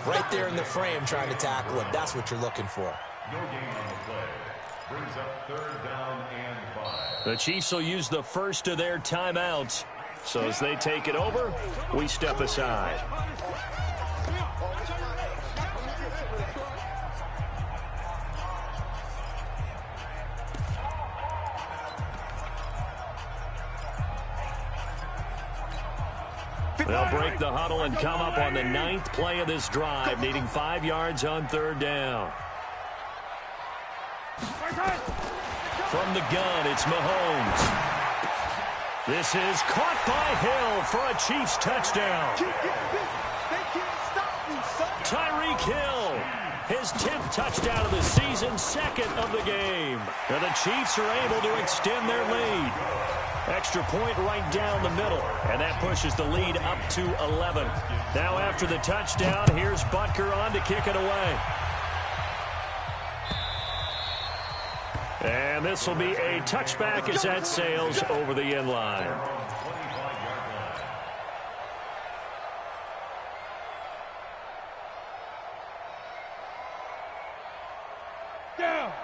right there in the frame trying to tackle him. That's what you're looking for. No gain on the play. Brings up 3rd down and 5. The Chiefs will use the first of their timeouts. So as they take it over, we step aside. They'll break the huddle and come up on the 9th play of this drive, needing 5 yards on 3rd down. From the gun, it's Mahomes. This is caught by Hill for a Chiefs touchdown. Tyreek Hill, his 10th touchdown of the season, 2nd of the game. And the Chiefs are able to extend their lead. Extra point right down the middle, and that pushes the lead up to 11. Now after the touchdown, here's Butker on to kick it away. And this will be a touchback as that sails over the end line.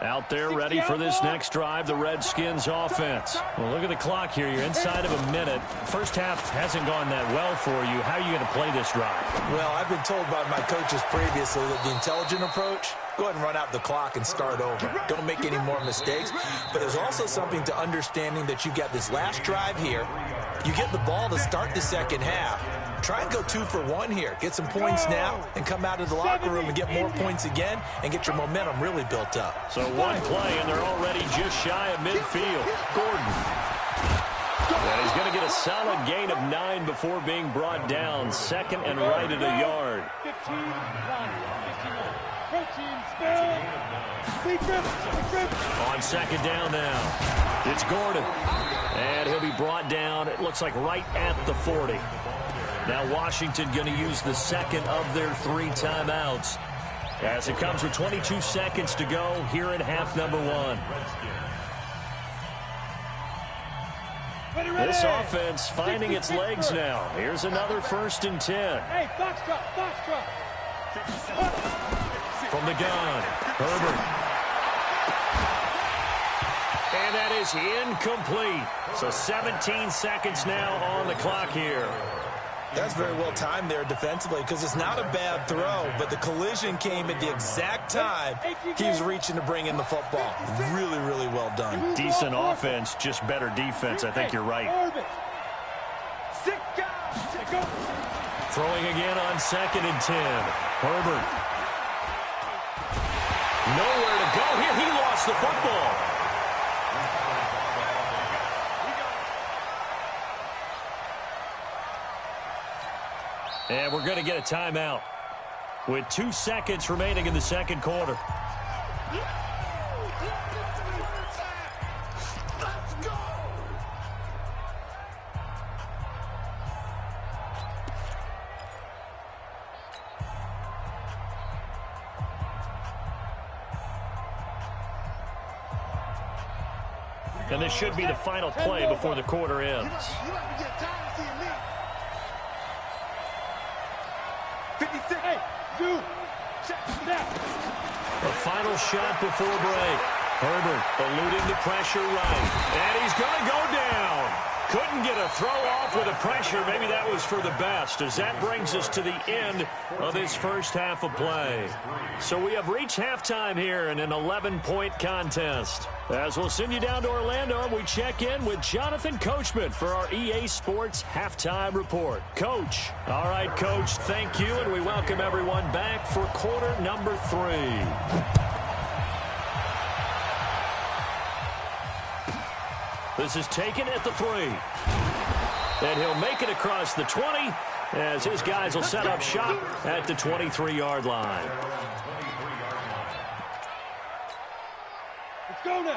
Out there ready for this next drive, the Redskins offense. Well, look at the clock here. You're inside of a minute. First half hasn't gone that well for you. How are you going to play this drive? Well, I've been told by my coaches previously that the intelligent approach, go ahead and run out the clock and start over. Don't make any more mistakes. But there's also something to understanding that you got this last drive here. You get the ball to start the second half. Try and go 2 for 1 here. Get some points now and come out of the locker room and get more points again and get your momentum really built up. So one play, and they're already just shy of midfield. Gordon. And he's going to get a solid gain of 9 before being brought down. 2nd and right at a yard. 15-1. On 2nd down now. It's Gordon. And he'll be brought down, it looks like right at the 40. Now Washington going to use the 2nd of their 3 timeouts as it comes with 22 seconds to go here in half number 1. This offense finding its legs now. Here's another 1st and 10. Hey, box drop. From the gun, Herbert. And that is incomplete. So 17 seconds now on the clock here. That's very well timed there defensively because it's not a bad throw, but the collision came at the exact time he was reaching to bring in the football. Really, really well done. Decent offense, just better defense. I think you're right. Throwing again on 2nd and 10. Herbert. Nowhere to go here. He lost the football. And we're going to get a timeout with 2 seconds remaining in the second quarter. And this should be the final play before the quarter ends. 56. Hey, you. The final shot before break. Herbert eluding the pressure right. And he's going to go down. Couldn't get a throw off with the pressure. Maybe that was for the best, as that brings us to the end of this first half of play. So we have reached halftime here in an 11-point contest. As we'll send you down to Orlando, we check in with Jonathan Coachman for our EA Sports Halftime Report. Coach. All right, Coach, thank you, and we welcome everyone back for quarter number 3. This is taken at the 3. And he'll make it across the 20 as his guys will set up shop at the 23-yard line.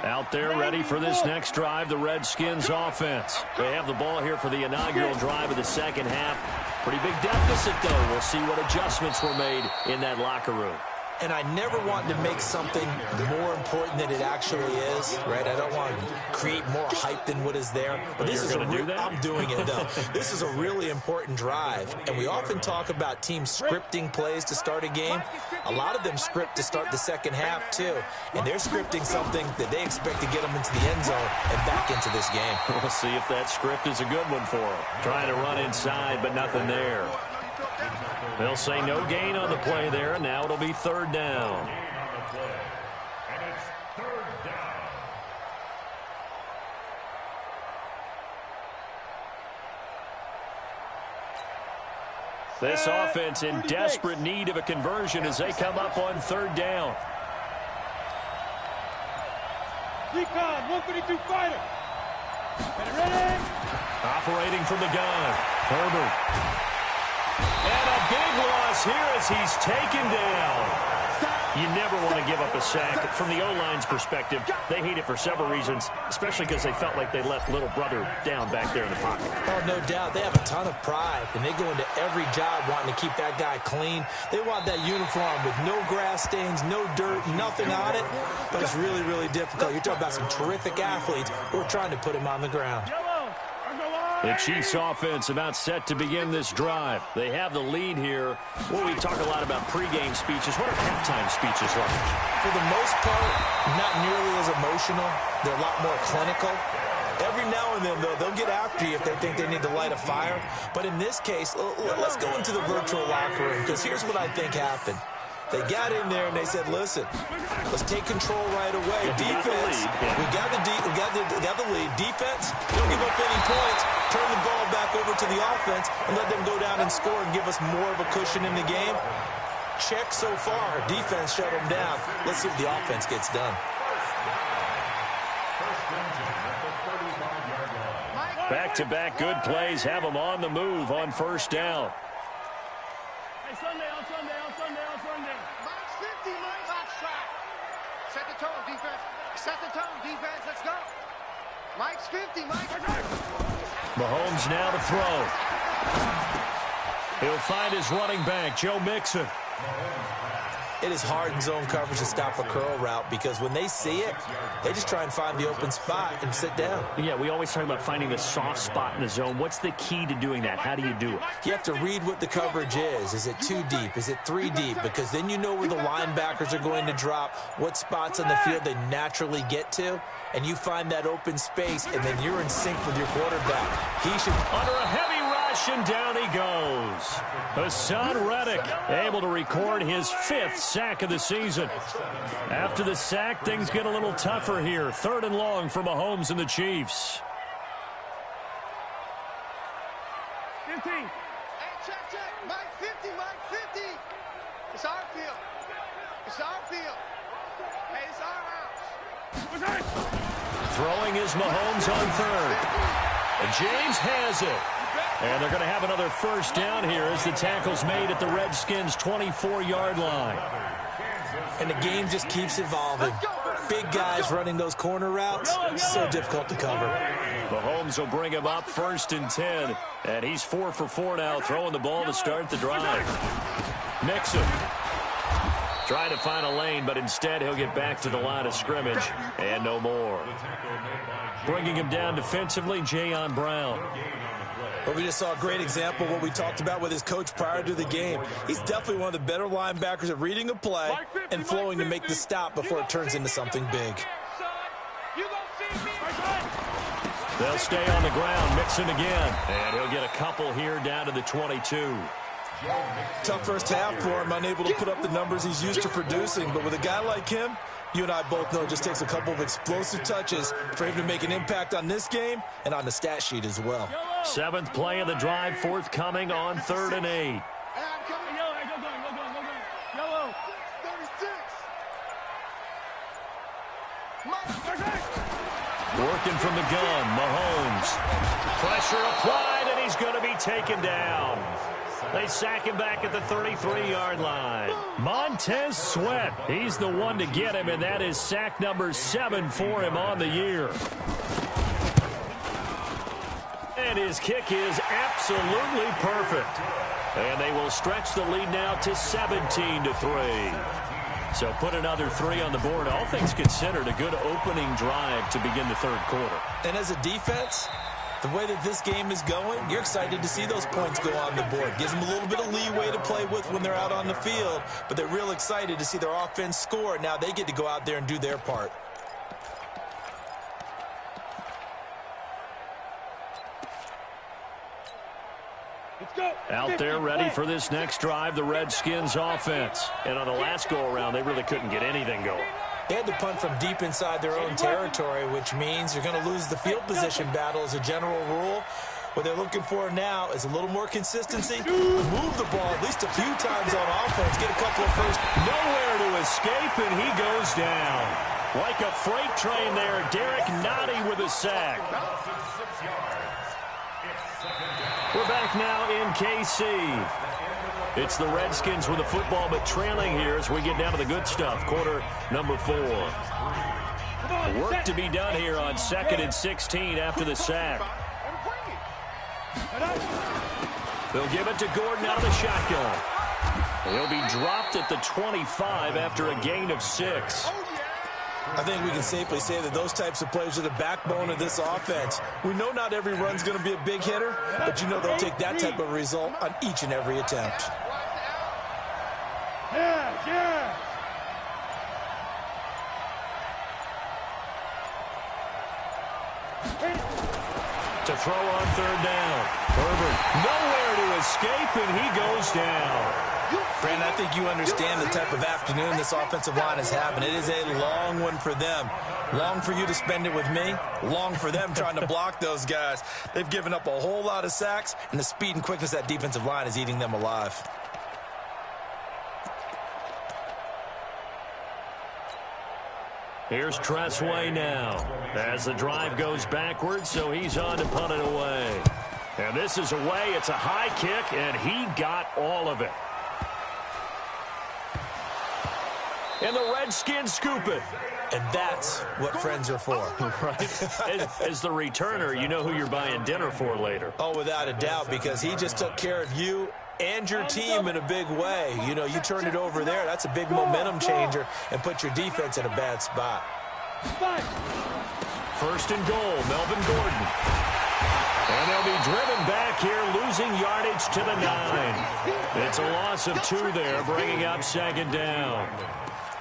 Out there ready for this next drive, the Redskins offense. They have the ball here for the inaugural drive of the second half. Pretty big deficit, though. We'll see what adjustments were made in that locker room. And I never want to make something more important than it actually is, right? I don't want to create more hype than what is there. But this is I'm doing it, though. This is a really important drive. And we often talk about teams scripting plays to start a game. A lot of them script to start the second half, too. And they're scripting something that they expect to get them into the end zone and back into this game. We'll see if that script is a good one for them. Trying to run inside, but nothing there. They'll say no gain on the play there, and now it'll be 3rd down. And it's 3rd down. This offense in desperate need of a conversion as they come up on 3rd down. Recon, 152 fighter. Ready? Operating from the gun. Herbert. And a big loss here as he's taken down. You never want to give up a sack. From the O-line's perspective, they hate it for several reasons, especially because they felt like they left little brother down back there in the pocket. Oh, no doubt. They have a ton of pride, and they go into every job wanting to keep that guy clean. They want that uniform with no grass stains, no dirt, nothing on it. But it's really, really difficult. You're talking about some terrific athletes who are trying to put him on the ground. The Chiefs offense about set to begin this drive. They have the lead here. Well, we talk a lot about pregame speeches. What are halftime speeches like? For the most part, not nearly as emotional. They're a lot more clinical. Every now and then, though, they'll get after you if they think they need to light a fire. But in this case, let's go into the virtual locker room, because here's what I think happened. They got in there and they said, listen, let's take control right away. Defense, we got the lead. Defense, don't give up any points. Turn the ball back over to the offense and let them go down and score and give us more of a cushion in the game. Check so far. Defense shut them down. Let's see if the offense gets done. Back-to-back good plays have them on the move on 1st down. Hey, Sunday. Mike's 50, Mike. Box track. Set the tone, defense. Set the tone, defense. Let's go. Mike's 50, Mike. Mahomes now to throw. He'll find his running back, Joe Mixon. It is hard in zone coverage to stop a curl route because when they see it, they just try and find the open spot and sit down. Yeah, we always talk about finding the soft spot in the zone. What's the key to doing that? How do you do it? You have to read what the coverage is. Is it 2 deep? Is it 3 deep? Because then you know where the linebackers are going to drop, what spots on the field they naturally get to, and you find that open space, and then you're in sync with your quarterback. He should... Under a heavy rush, and down he goes. Hassan Reddick able to record his 5th sack of the season. After the sack, things get a little tougher here. 3rd and long for Mahomes and the Chiefs. 15. Hey, check. Mike, It's our field. It's our field. Hey, it's our house. Throwing is Mahomes on third. And James has it. And they're going to have another first down here as the tackle's made at the Redskins' 24-yard line. And the game just keeps evolving. Big guys running those corner routes, so difficult to cover. Mahomes will bring him up 1st and 10. And he's 4 for 4 now, throwing the ball to start the drive. Mixon trying to find a lane, but instead he'll get back to the line of scrimmage and no more. Bringing him down defensively, Jayon Brown. Well, we just saw a great example of what we talked about with his coach prior to the game. He's definitely one of the better linebackers at reading a play and flowing to make the stop before it turns into something big. They'll stay on the ground, Mixon again. And he'll get a couple here down to the 22. Tough first half for him, unable to put up the numbers he's used to producing. But with a guy like him, you and I both know it just takes a couple of explosive touches for him to make an impact on this game and on the stat sheet as well. 7th play of the drive, forthcoming on 3rd and 8. Working from the gun, Mahomes. Pressure applied, and he's going to be taken down. They sack him back at the 33-yard line. Montez Sweat, he's the one to get him, and that is sack number 7 for him on the year. And his kick is absolutely perfect. And they will stretch the lead now to 17-3. So put another 3 on the board. All things considered, a good opening drive to begin the 3rd quarter. And as a defense, the way that this game is going, you're excited to see those points go on the board. Gives them a little bit of leeway to play with when they're out on the field, but they're real excited to see their offense score. Now they get to go out there and do their part. Out there ready for this next drive, the Redskins offense. And on the last go-around, they really couldn't get anything going. They had to punt from deep inside their own territory, which means you're going to lose the field position battle as a general rule. What they're looking for now is a little more consistency. Move the ball at least a few times on offense. Get a couple of first. Nowhere to escape, and he goes down. Like a freight train there, Derek Nottie with a sack. We're back now in KC. It's the Redskins with the football, but trailing here as we get down to the good stuff. Quarter number 4. Work to be done here on 2nd and 16 after the sack. They'll give it to Gordon out of the shotgun. He'll be dropped at the 25 after a gain of 6. I think we can safely say that those types of plays are the backbone of this offense. We know not every run's going to be a big hitter, but you know they'll take that type of result on each and every attempt. Yeah. To throw on 3rd down. Herbert nowhere to escape, and he goes down. Brandon, I think you understand the type of afternoon this offensive line is having. It is a long one for them. Long for you to spend it with me. Long for them trying to block those guys. They've given up a whole lot of sacks, and the speed and quickness of that defensive line is eating them alive. Here's Tressway now as the drive goes backwards, so he's on to punt it away. And this is away. It's a high kick, and he got all of it. And the Redskins scoop it. And that's what friends are for. Right? As the returner, you know who you're buying dinner for later. Oh, without a doubt, because he just took care of you and your team in a big way. You know, you turned it over there. That's a big momentum changer and put your defense in a bad spot. 1st and goal, Melvin Gordon. And they'll be driven back here, losing yardage to the 9. It's a loss of 2 there, bringing up 2nd down.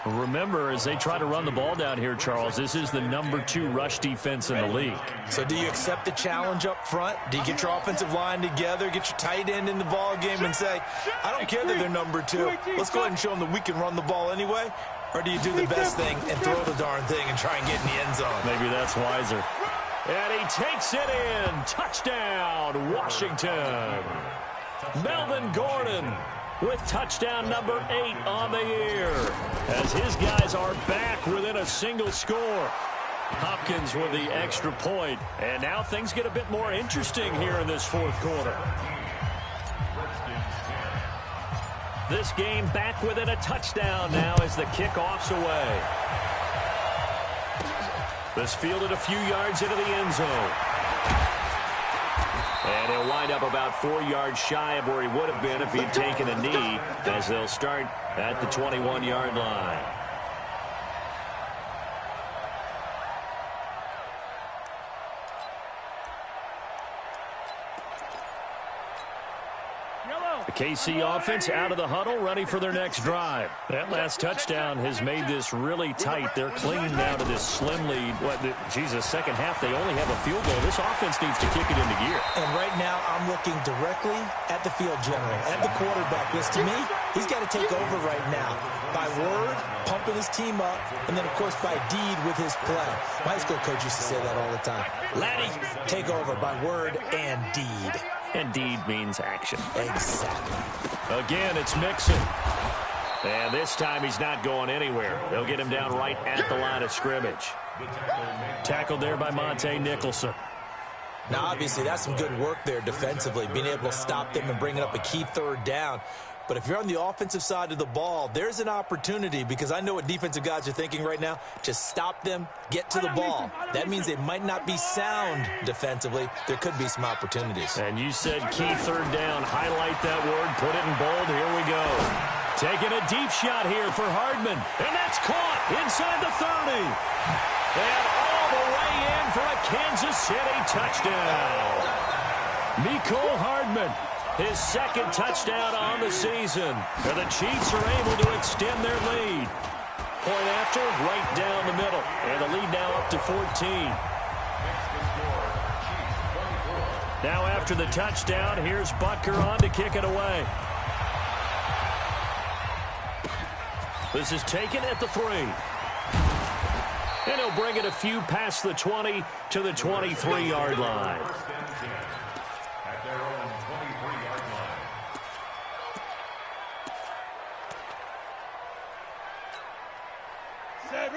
Remember, as they try to run the ball down here, Charles, this is the number 2 rush defense in the league. So do you accept the challenge up front? Do you get your offensive line together, get your tight end in the ball game and say, I don't care that they're number 2. Let's go ahead and show them that we can run the ball anyway? Or do you do the best thing and throw the darn thing and try and get in the end zone? Maybe that's wiser. And he takes it in. Touchdown, Washington. Melvin Gordon. with touchdown number 8 on the year, as his guys are back within a single score. Hopkins with the extra point, and now things get a bit more interesting here in this fourth quarter. This game back within a touchdown now as the kickoff's away. This fielded a few yards into the end zone. And he'll wind up about 4 yards shy of where he would have been if he'd taken a knee, as they'll start at the 21-yard line. The KC offense out of the huddle, ready for their next drive. That last touchdown has made this really tight. They're clinging now to this slim lead. Second half, they only have a field goal. This offense needs to kick it into gear. And right now, I'm looking directly at the field general, at the quarterback. Because to me, he's got to take over right now. By word, pumping his team up, and then, of course, by deed with his play. My high school coach used to say that all the time. Laddie, take over by word and deed. And deed means action. Exactly. Again, it's Mixon. And this time he's not going anywhere. They'll get him down right at the line of scrimmage. Tackled there by Monte Nicholson. Now, obviously, that's some good work there defensively, being able to stop them and bringing up a key third down. But if you're on the offensive side of the ball, there's an opportunity, because I know what defensive guys are thinking right now. Just stop them, get to the ball. That means they might not be sound defensively. There could be some opportunities. And you said key third down. Highlight that word, put it in bold. Here we go. Taking a deep shot here for Hardman. And that's caught inside the 30. And all the way in for a Kansas City touchdown. Mecole Hardman. His second touchdown on the season. And the Chiefs are able to extend their lead. Point after, right down the middle. And the lead now up to 14. Now after the touchdown, here's Butker on to kick it away. This is taken at the 3. And he'll bring it a few past the 20 to the 23-yard line.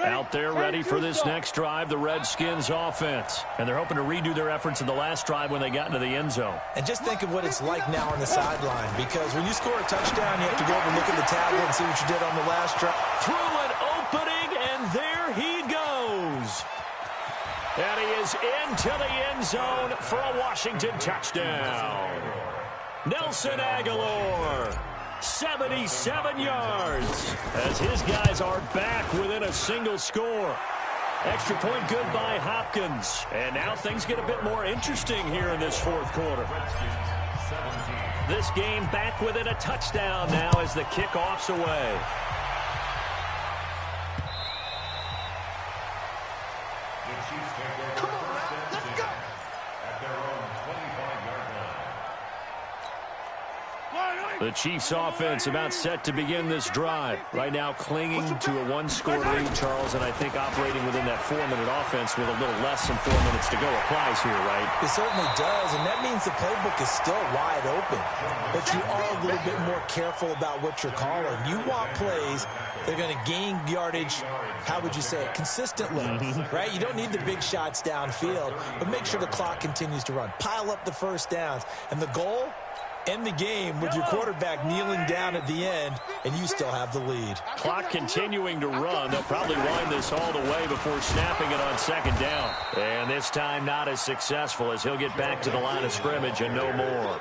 Out there ready for this next drive, the Redskins offense. And they're hoping to redo their efforts in the last drive when they got into the end zone. And just think of what it's like now on the sideline, because when you score a touchdown, you have to go over and look at the tablet and see what you did on the last drive. Through an opening, and there he goes. And he is into the end zone for a Washington touchdown. Nelson Aguilar. 77 yards as his guys are back within a single score. Extra point good by Hopkins. And now things get a bit more interesting here in this fourth quarter. This game back within a touchdown now as the kickoff's away. Come on, man. Let's go. At their own 25-yard line. The Chiefs offense about set to begin this drive. Right now clinging to a one-score lead, Charles, and I think operating within that 4-minute offense with a little less than 4 minutes to go applies here, right? It certainly does, and that means the playbook is still wide open. But you are a little bit more careful about what you're calling. You want plays that are going to gain yardage, how would you say it, consistently, right? You don't need the big shots downfield, but make sure the clock continues to run. Pile up the first downs, and the goal, end the game with your quarterback kneeling down at the end, and you still have the lead. Clock continuing to run. They'll probably wind this all the way before snapping it on second down. And this time not as successful, as he'll get back to the line of scrimmage and no more.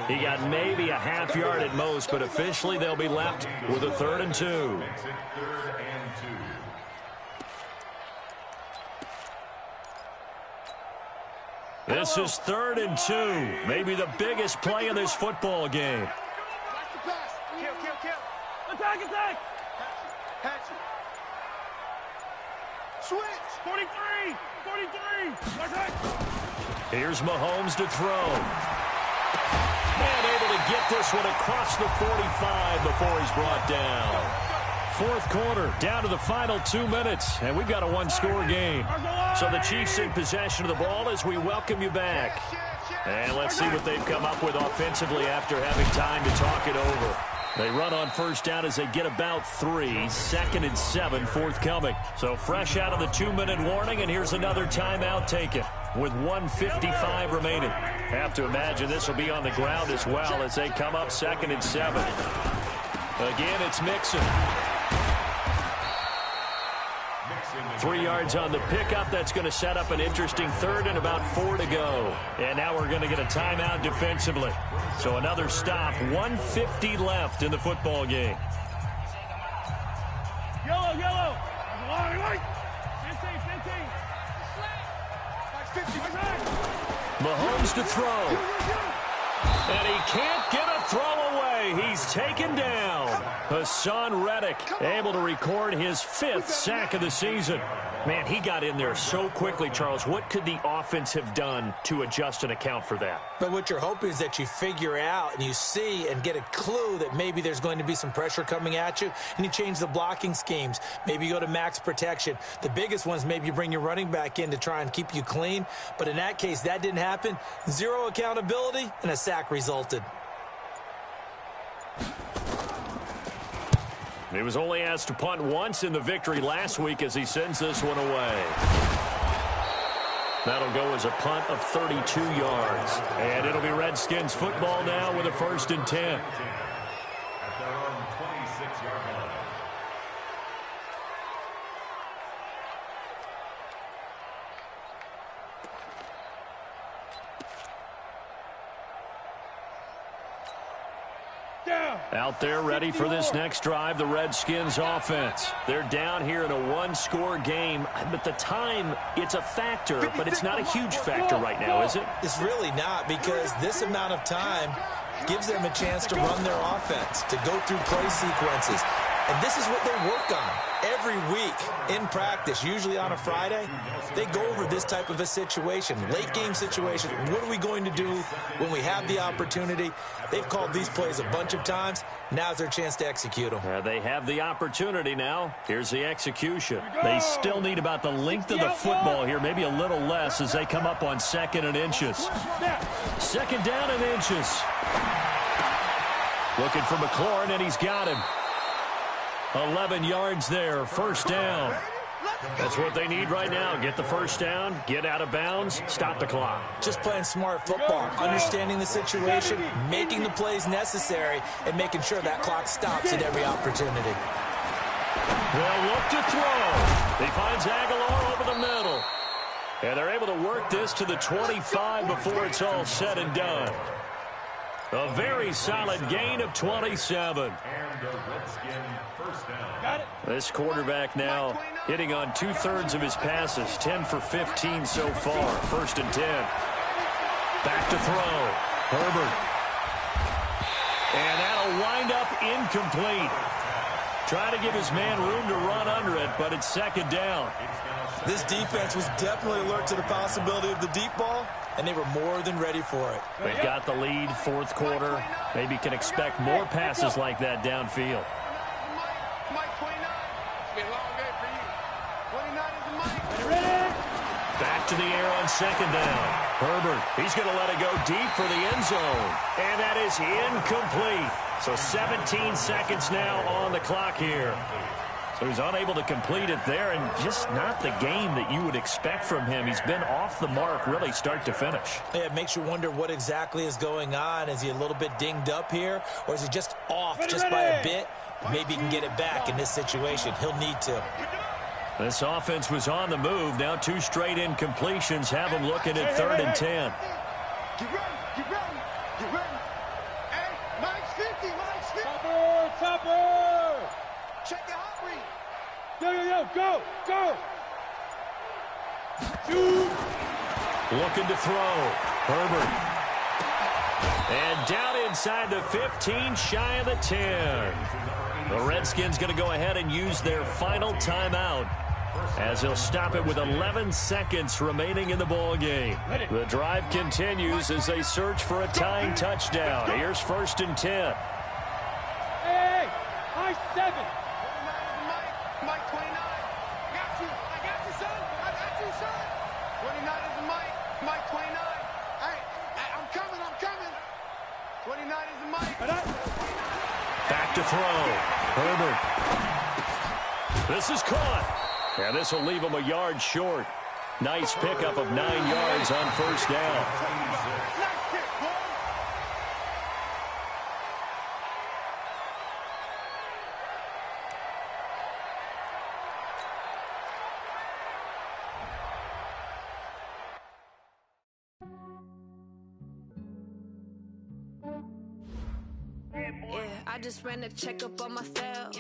He got maybe a half yard at most, but officially they'll be left with a 3rd and 2. This is 3rd and 2. Maybe the biggest play in this football game. Kill. Attack. Hatch it. Switch. 43. Here's Mahomes to throw. And able to get this one across the 45 before he's brought down. Fourth quarter, down to the final 2 minutes, and we've got a one-score game. So the Chiefs in possession of the ball as we welcome you back. And let's see what they've come up with offensively after having time to talk it over. They run on first down as they get about 3. 2nd and 7 forthcoming. So fresh out of the 2-minute warning, and here's another timeout taken with 1:55 remaining. Have to imagine this will be on the ground as well as they come up 2nd and 7. Again, it's Mixon. 3 yards on the pickup. That's going to set up an interesting 3rd and about 4 to go. And now we're going to get a timeout defensively. So another stop. 1:50 left in the football game. Yellow, yellow. Mahomes to throw. And he can't get a throw away. He's taken down. Hassan Reddick able to record his 5th sack of the season. Man, he got in there so quickly, Charles. What could the offense have done to adjust and account for that? But what you're hoping is that you figure out and you see and get a clue that maybe there's going to be some pressure coming at you, and you change the blocking schemes. Maybe you go to max protection. The biggest ones, maybe you bring your running back in to try and keep you clean. But in that case, that didn't happen. 0 accountability, and a sack resulted. He was only asked to punt once in the victory last week as he sends this one away. That'll go as a punt of 32 yards. And it'll be Redskins football now with a 1st and 10. At their own 26-yard line. Out there ready for this next drive, the Redskins offense. They're down here in a 1-score game, but the time, it's a factor, but it's not a huge factor right now, is it? It's really not, because this amount of time gives them a chance to run their offense, to go through play sequences. And this is what they work on every week in practice, usually on a Friday. They go over this type of a situation, late game situation. What are we going to do when we have the opportunity? They've called these plays a bunch of times. Now's their chance to execute them. They have the opportunity now. Here's the execution. They still need about the length of the football here, maybe a little less as they come up on 2nd and inches. 2nd down and inches. Looking for McLaurin, and he's got him. 11 yards there, 1st down. That's what they need right now. Get the 1st down, get out of bounds, stop the clock. Just playing smart football, understanding the situation, making the plays necessary, and making sure that clock stops at every opportunity. They'll look to throw. He finds Aguilar over the middle. And they're able to work this to the 25 before it's all said and done. A very solid gain of 27. And the Redskin 1st down. Got it. This quarterback now hitting on 2/3 of his passes, 10 for 15 so far. 1st and 10. Back to throw. Herbert. And that'll wind up incomplete. Trying to give his man room to run under it, but it's 2nd down. This defense was definitely alert to the possibility of the deep ball, and they were more than ready for it. They've got the lead, 4th quarter. Maybe can expect more passes like that downfield. Mike 29. It's been a long day for you. 29 is the Mike. Back to the air on 2nd down. Herbert, he's going to let it go deep for the end zone. And that is incomplete. So 17 seconds now on the clock here. So he's unable to complete it there, and just not the game that you would expect from him. He's been off the mark really start to finish. Yeah, it makes you wonder what exactly is going on. Is he a little bit dinged up here, or is he just off just by a bit? Maybe he can get it back in this situation. He'll need to. This offense was on the move. Now 2 straight incompletions have him looking at 3rd and 10. Get ready, get ready, get ready. Hey, Mike's 50, Mike's 50. Topper! Check your hot read. Yo, go, go. Shoot. Looking to throw. Herbert. And down inside the 15, shy of the 10. The Redskins going to go ahead and use their final timeout as they'll stop it with 11 seconds remaining in the ball game. The drive continues as they search for a tying touchdown. Here's 1st and 10. Hey, high 7. Mike 29. I got you, son. I got you, son. 29 is the Mike 29. Hey, I'm to throw. Herbert. This is caught. And this will leave him a yard short. Nice pickup of 9 yards on first down. I just ran a checkup on myself.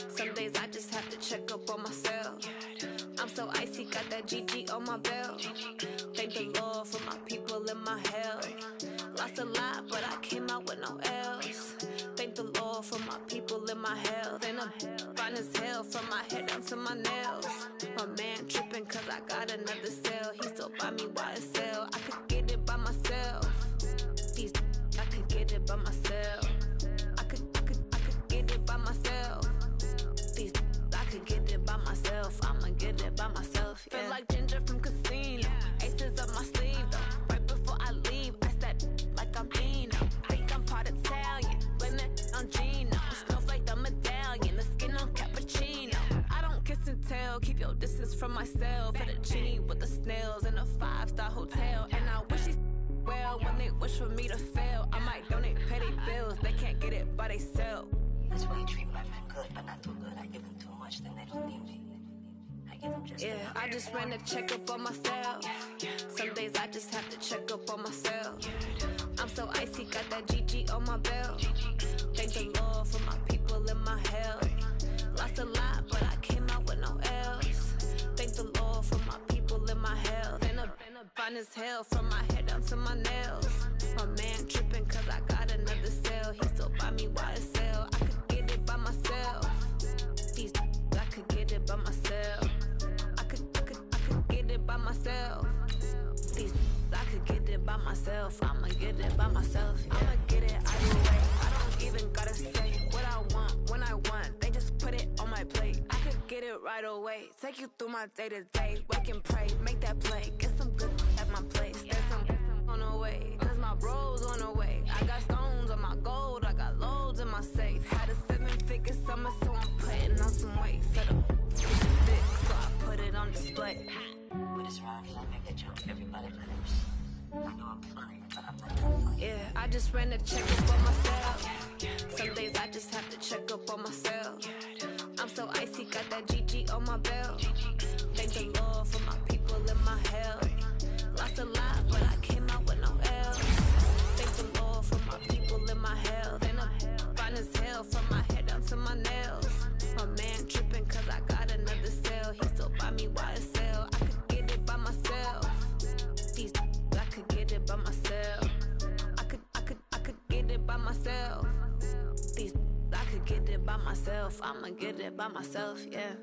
Some days I just have to check up on myself. I'm so icy, got that GG on my belt. Thank the Lord for my people and my health. Lost a lot, but I came out with no else. Thank the Lord for my people and my health. And I'm fine as hell from my head down to my nails. My man tripping cause I got another cell. He still buy me YSL. I could get it by myself. I could get it by myself. I could get it by myself. I could get it by myself. I'ma get it by myself. Yeah. Feel like Ginger from Casino. Aces up my sleeve though. Right before I leave, I said like I'm Dino. Think I'm part Italian. Blame it on Gino. Snowflake the medallion. The skin on cappuccino. I don't kiss and tell. Keep your distance from myself. At a genie with the snails in a 5-star hotel. And I wish he's well when they wish for me to fail. I might donate petty bills. They can't get it by themselves. That's why you treat my men good, but not too good. I give them too much, then they don't need me. I give them just enough. I just ran a checkup on myself. Some days I just have to check up on myself. I'm so icy, got that GG on my belt. Thank the Lord for my people and my health. Lost a lot, but I came out with no else. Thank the Lord for my people and my health. And I'm fine as hell from my head down to my nails. My man tripping cause I got another cell. He still buy me YSL. I could get it by myself. I could get it by myself. I could get it by myself. I could get it by myself. I'ma get it by myself. Yeah. I'ma get it either way. I don't even gotta say what I want when I want. They just put it on my plate. I could get it right away. Take you through my day to day. Wake and pray, make that play. Get some good at my place. There's some on the way. Cause my bros on the way. I got stones on my gold. I got loads in my safe. Had a 7-figure summer, so I'm putting on some weight. Set up thick, so I put it on display. But it's wrong, I make that jump everybody lives. I know I'm funny, but I'm not that funny. Yeah, I just ran a checkup on myself. Some days I just have to check up on myself. I'm so icy, got that GG on my belt. Thank the Lord for my people and my health. Lost a lot, but I came out with no else. Thank the Lord for my people and my health. And I'm fine as hell from my head down to my nails. My man tripping cause I got another cell. He still buy me YSL. I could get it by myself. I could get it by myself. I could get it by myself. I could get it by myself. I'ma get it by myself, yeah.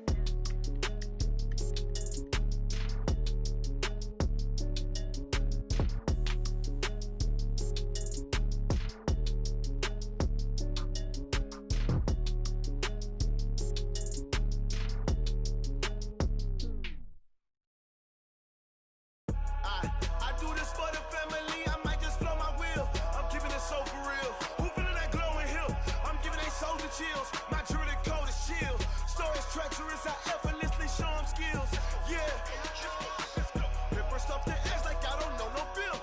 I do this for the family, I might just blow my wheel. I'm keeping it so for real. Who feeling that glowing hill? I'm giving they soldier chills. My jewelry code is chill. Stories treacherous, I effortlessly show them skills. Yeah. Paper stuff the edge like I don't know no bill.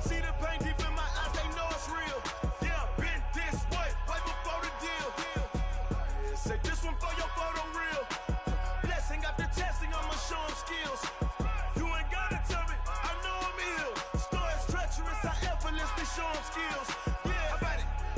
See the pain deep in my eyes, they know it's real. Yeah, been this way, right before the deal. Say this one for your photo reel. Blessing after testing, I'ma show them skills. You ain't gotta tell me, I know I'm ill. Stories treacherous, I effortlessly show them skills. Yeah,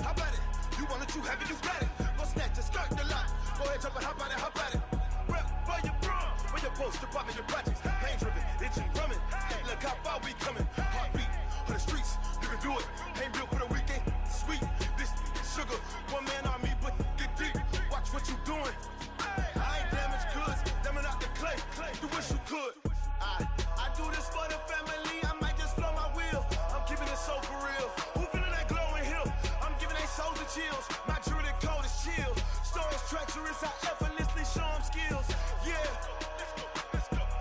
how about it? You want it, you have it, you got it. Go snatch it, skirt the lot. Go ahead, jump it, how about it? Rep where you from, where your post, department, your projects. Pain driven, itching, drumming. Look how far we coming. Heartbeat on the streets, you can do it. Ain't built for the weekend, sweet. This sugar, one man army, but get deep. Watch what you doing. I ain't damaged goods, damn out the clay. You wish you could. I do this for the family, I might just blow my wheel. I'm keeping it so for real. Who feeling that glowing hill? I'm giving they soldier chills. My jewelry code is chill. Stories treacherous, I effortlessly show them skills. Yeah.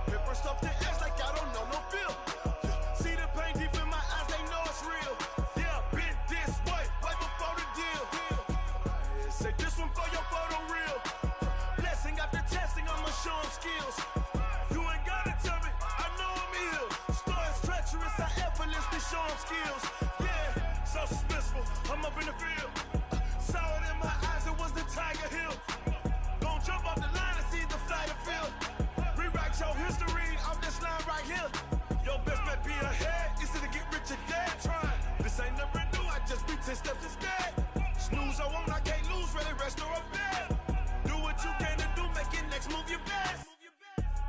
Paper stuff the edge like I don't know no bill. See the pain deep in my eyes, they know it's real. Yeah, been this way, right before the deal. Say this I'm up in the field. Saw it in my eyes, it was the Tiger Hill. Gon' jump off the line and see the flight of field. Rewrite your history off this line right here. Your best bet be ahead, instead of get rich or dead trying. This ain't never new, I just be 10 steps instead. Snooze I won't, I can't lose, ready, rest or a bed. Do what you can to do, make it next move your best.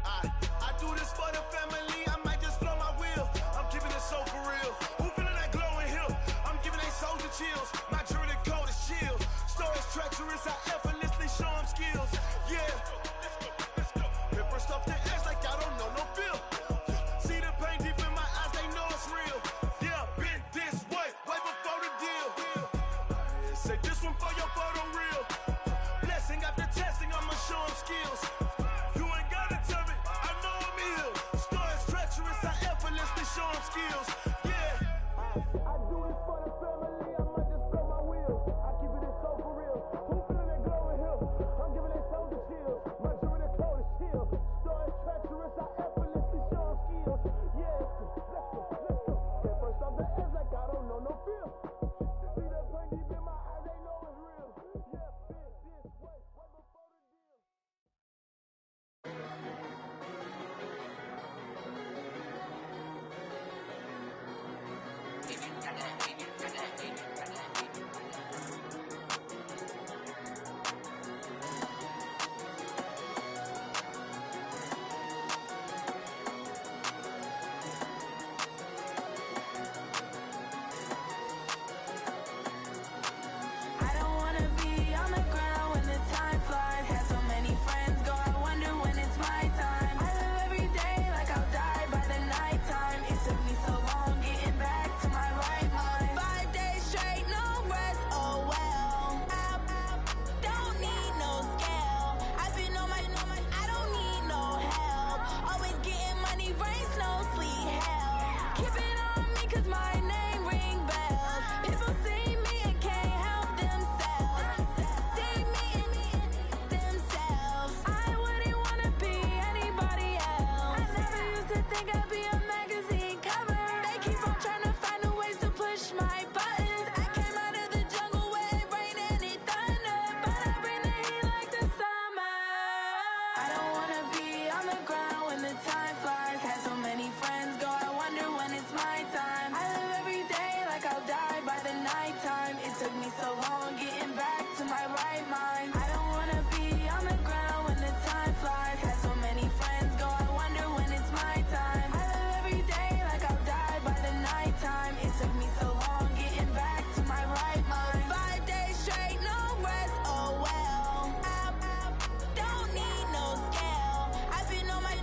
I do this for the family, I might just flow my wheel. I'm keeping it so for real. Who feeling that glowing hill? I'm giving they soldier chills. My jewelry coat is chill. Stories treacherous, I effortlessly show them skills. Yeah. Pepper stuff the edge like I don't know no feel. See the pain deep in my eyes, they know it's real. Yeah, been this way before the deal. Say this one for your photo real. Blessing after testing, I'ma show them skills. You ain't gotta tell me, I know I'm ill. Stories treacherous, I effortlessly show them skills. Yeah. I do this for the family, I might just blow my wheel. I keep it so for real. Who feeling that glowing hill? I'm giving they soldier chills. My jewelry coat is chill. Stories treacherous, I effortlessly show them skills. Yeah, let's go. Get first off the edge like I don't know no feel. See that pain deep in my eyes, they know it's real. Yeah, been this way before the deal. I don't wanna be on the ground when the time flies. Had so many friends go, I wonder when it's my time. I live every day like I'll die by the nighttime. It took me so long getting back to my right mind. 5 days straight, no rest, oh well. Don't need no scale. I've been on my, I don't need no help. Always getting money, rain, snow, sleet, hell. Keep it on me cause my name ring bells. People see me and can't help themselves. See me and themselves. I wouldn't wanna be anybody else. I never used to think I'd be a magazine cover. They keep on trying to find new ways to push my buttons. I came out of the jungle where it rained and it thundered, but I bring the heat like the summer. I don't wanna be on the ground when the time flies. Had so many friends go, I wonder when it's my time. I live every day like I'll die by the nighttime. It took me so long getting back to my right mind. I don't wanna be on the ground when the time flies. Had so many friends go, I wonder when it's my time. I live every day like I'll die by the nighttime. It took me so long getting back to my right mind. 5 days straight, no rest, oh well. Don't need no scale. I've been on my,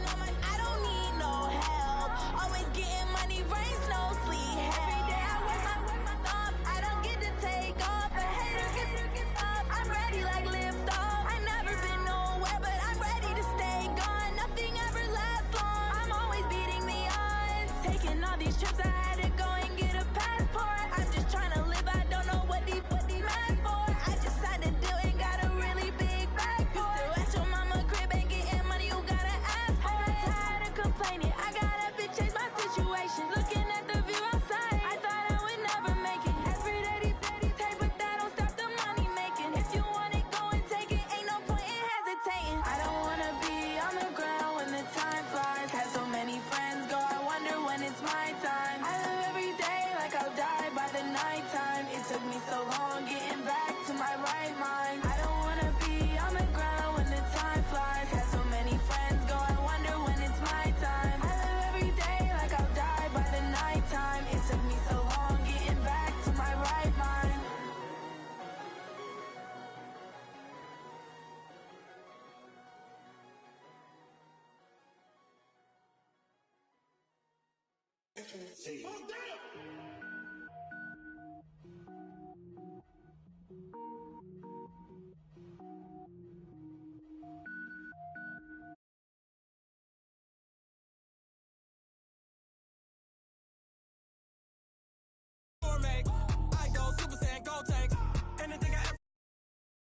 I don't need no help. Always getting money, rain, snow, sleet, hell. Every day I work my thumb, I don't get to take off. A hater get off, I'm ready like lift off. I never been nowhere, but I'm ready to stay gone. Nothing ever lasts long, I'm always beating the odds. Taking all these trips, I had to go and get a passport. I'm just trying to live, I don't know what the mad for. I just signed a deal and got a really big bag for it. You still at your mama crib and getting money, you gotta ask for it. I'm tired of complaining, I gotta change my situation. Looking at the view outside, I thought I would never make it. Every day they take, but that don't stop the money making. If you want it, go and take it, ain't no point in hesitating. I don't wanna be on the ground when the time flies. Had so many friends go, I wonder when it's my time. I live every day like I'll die by the nighttime. It took me so long getting back to my right mind. I don't wanna be on the ground when the time flies. Had so many friends go, I wonder when it's my time. I live every day like I'll die by the nighttime. It took me so long getting back to my right mind.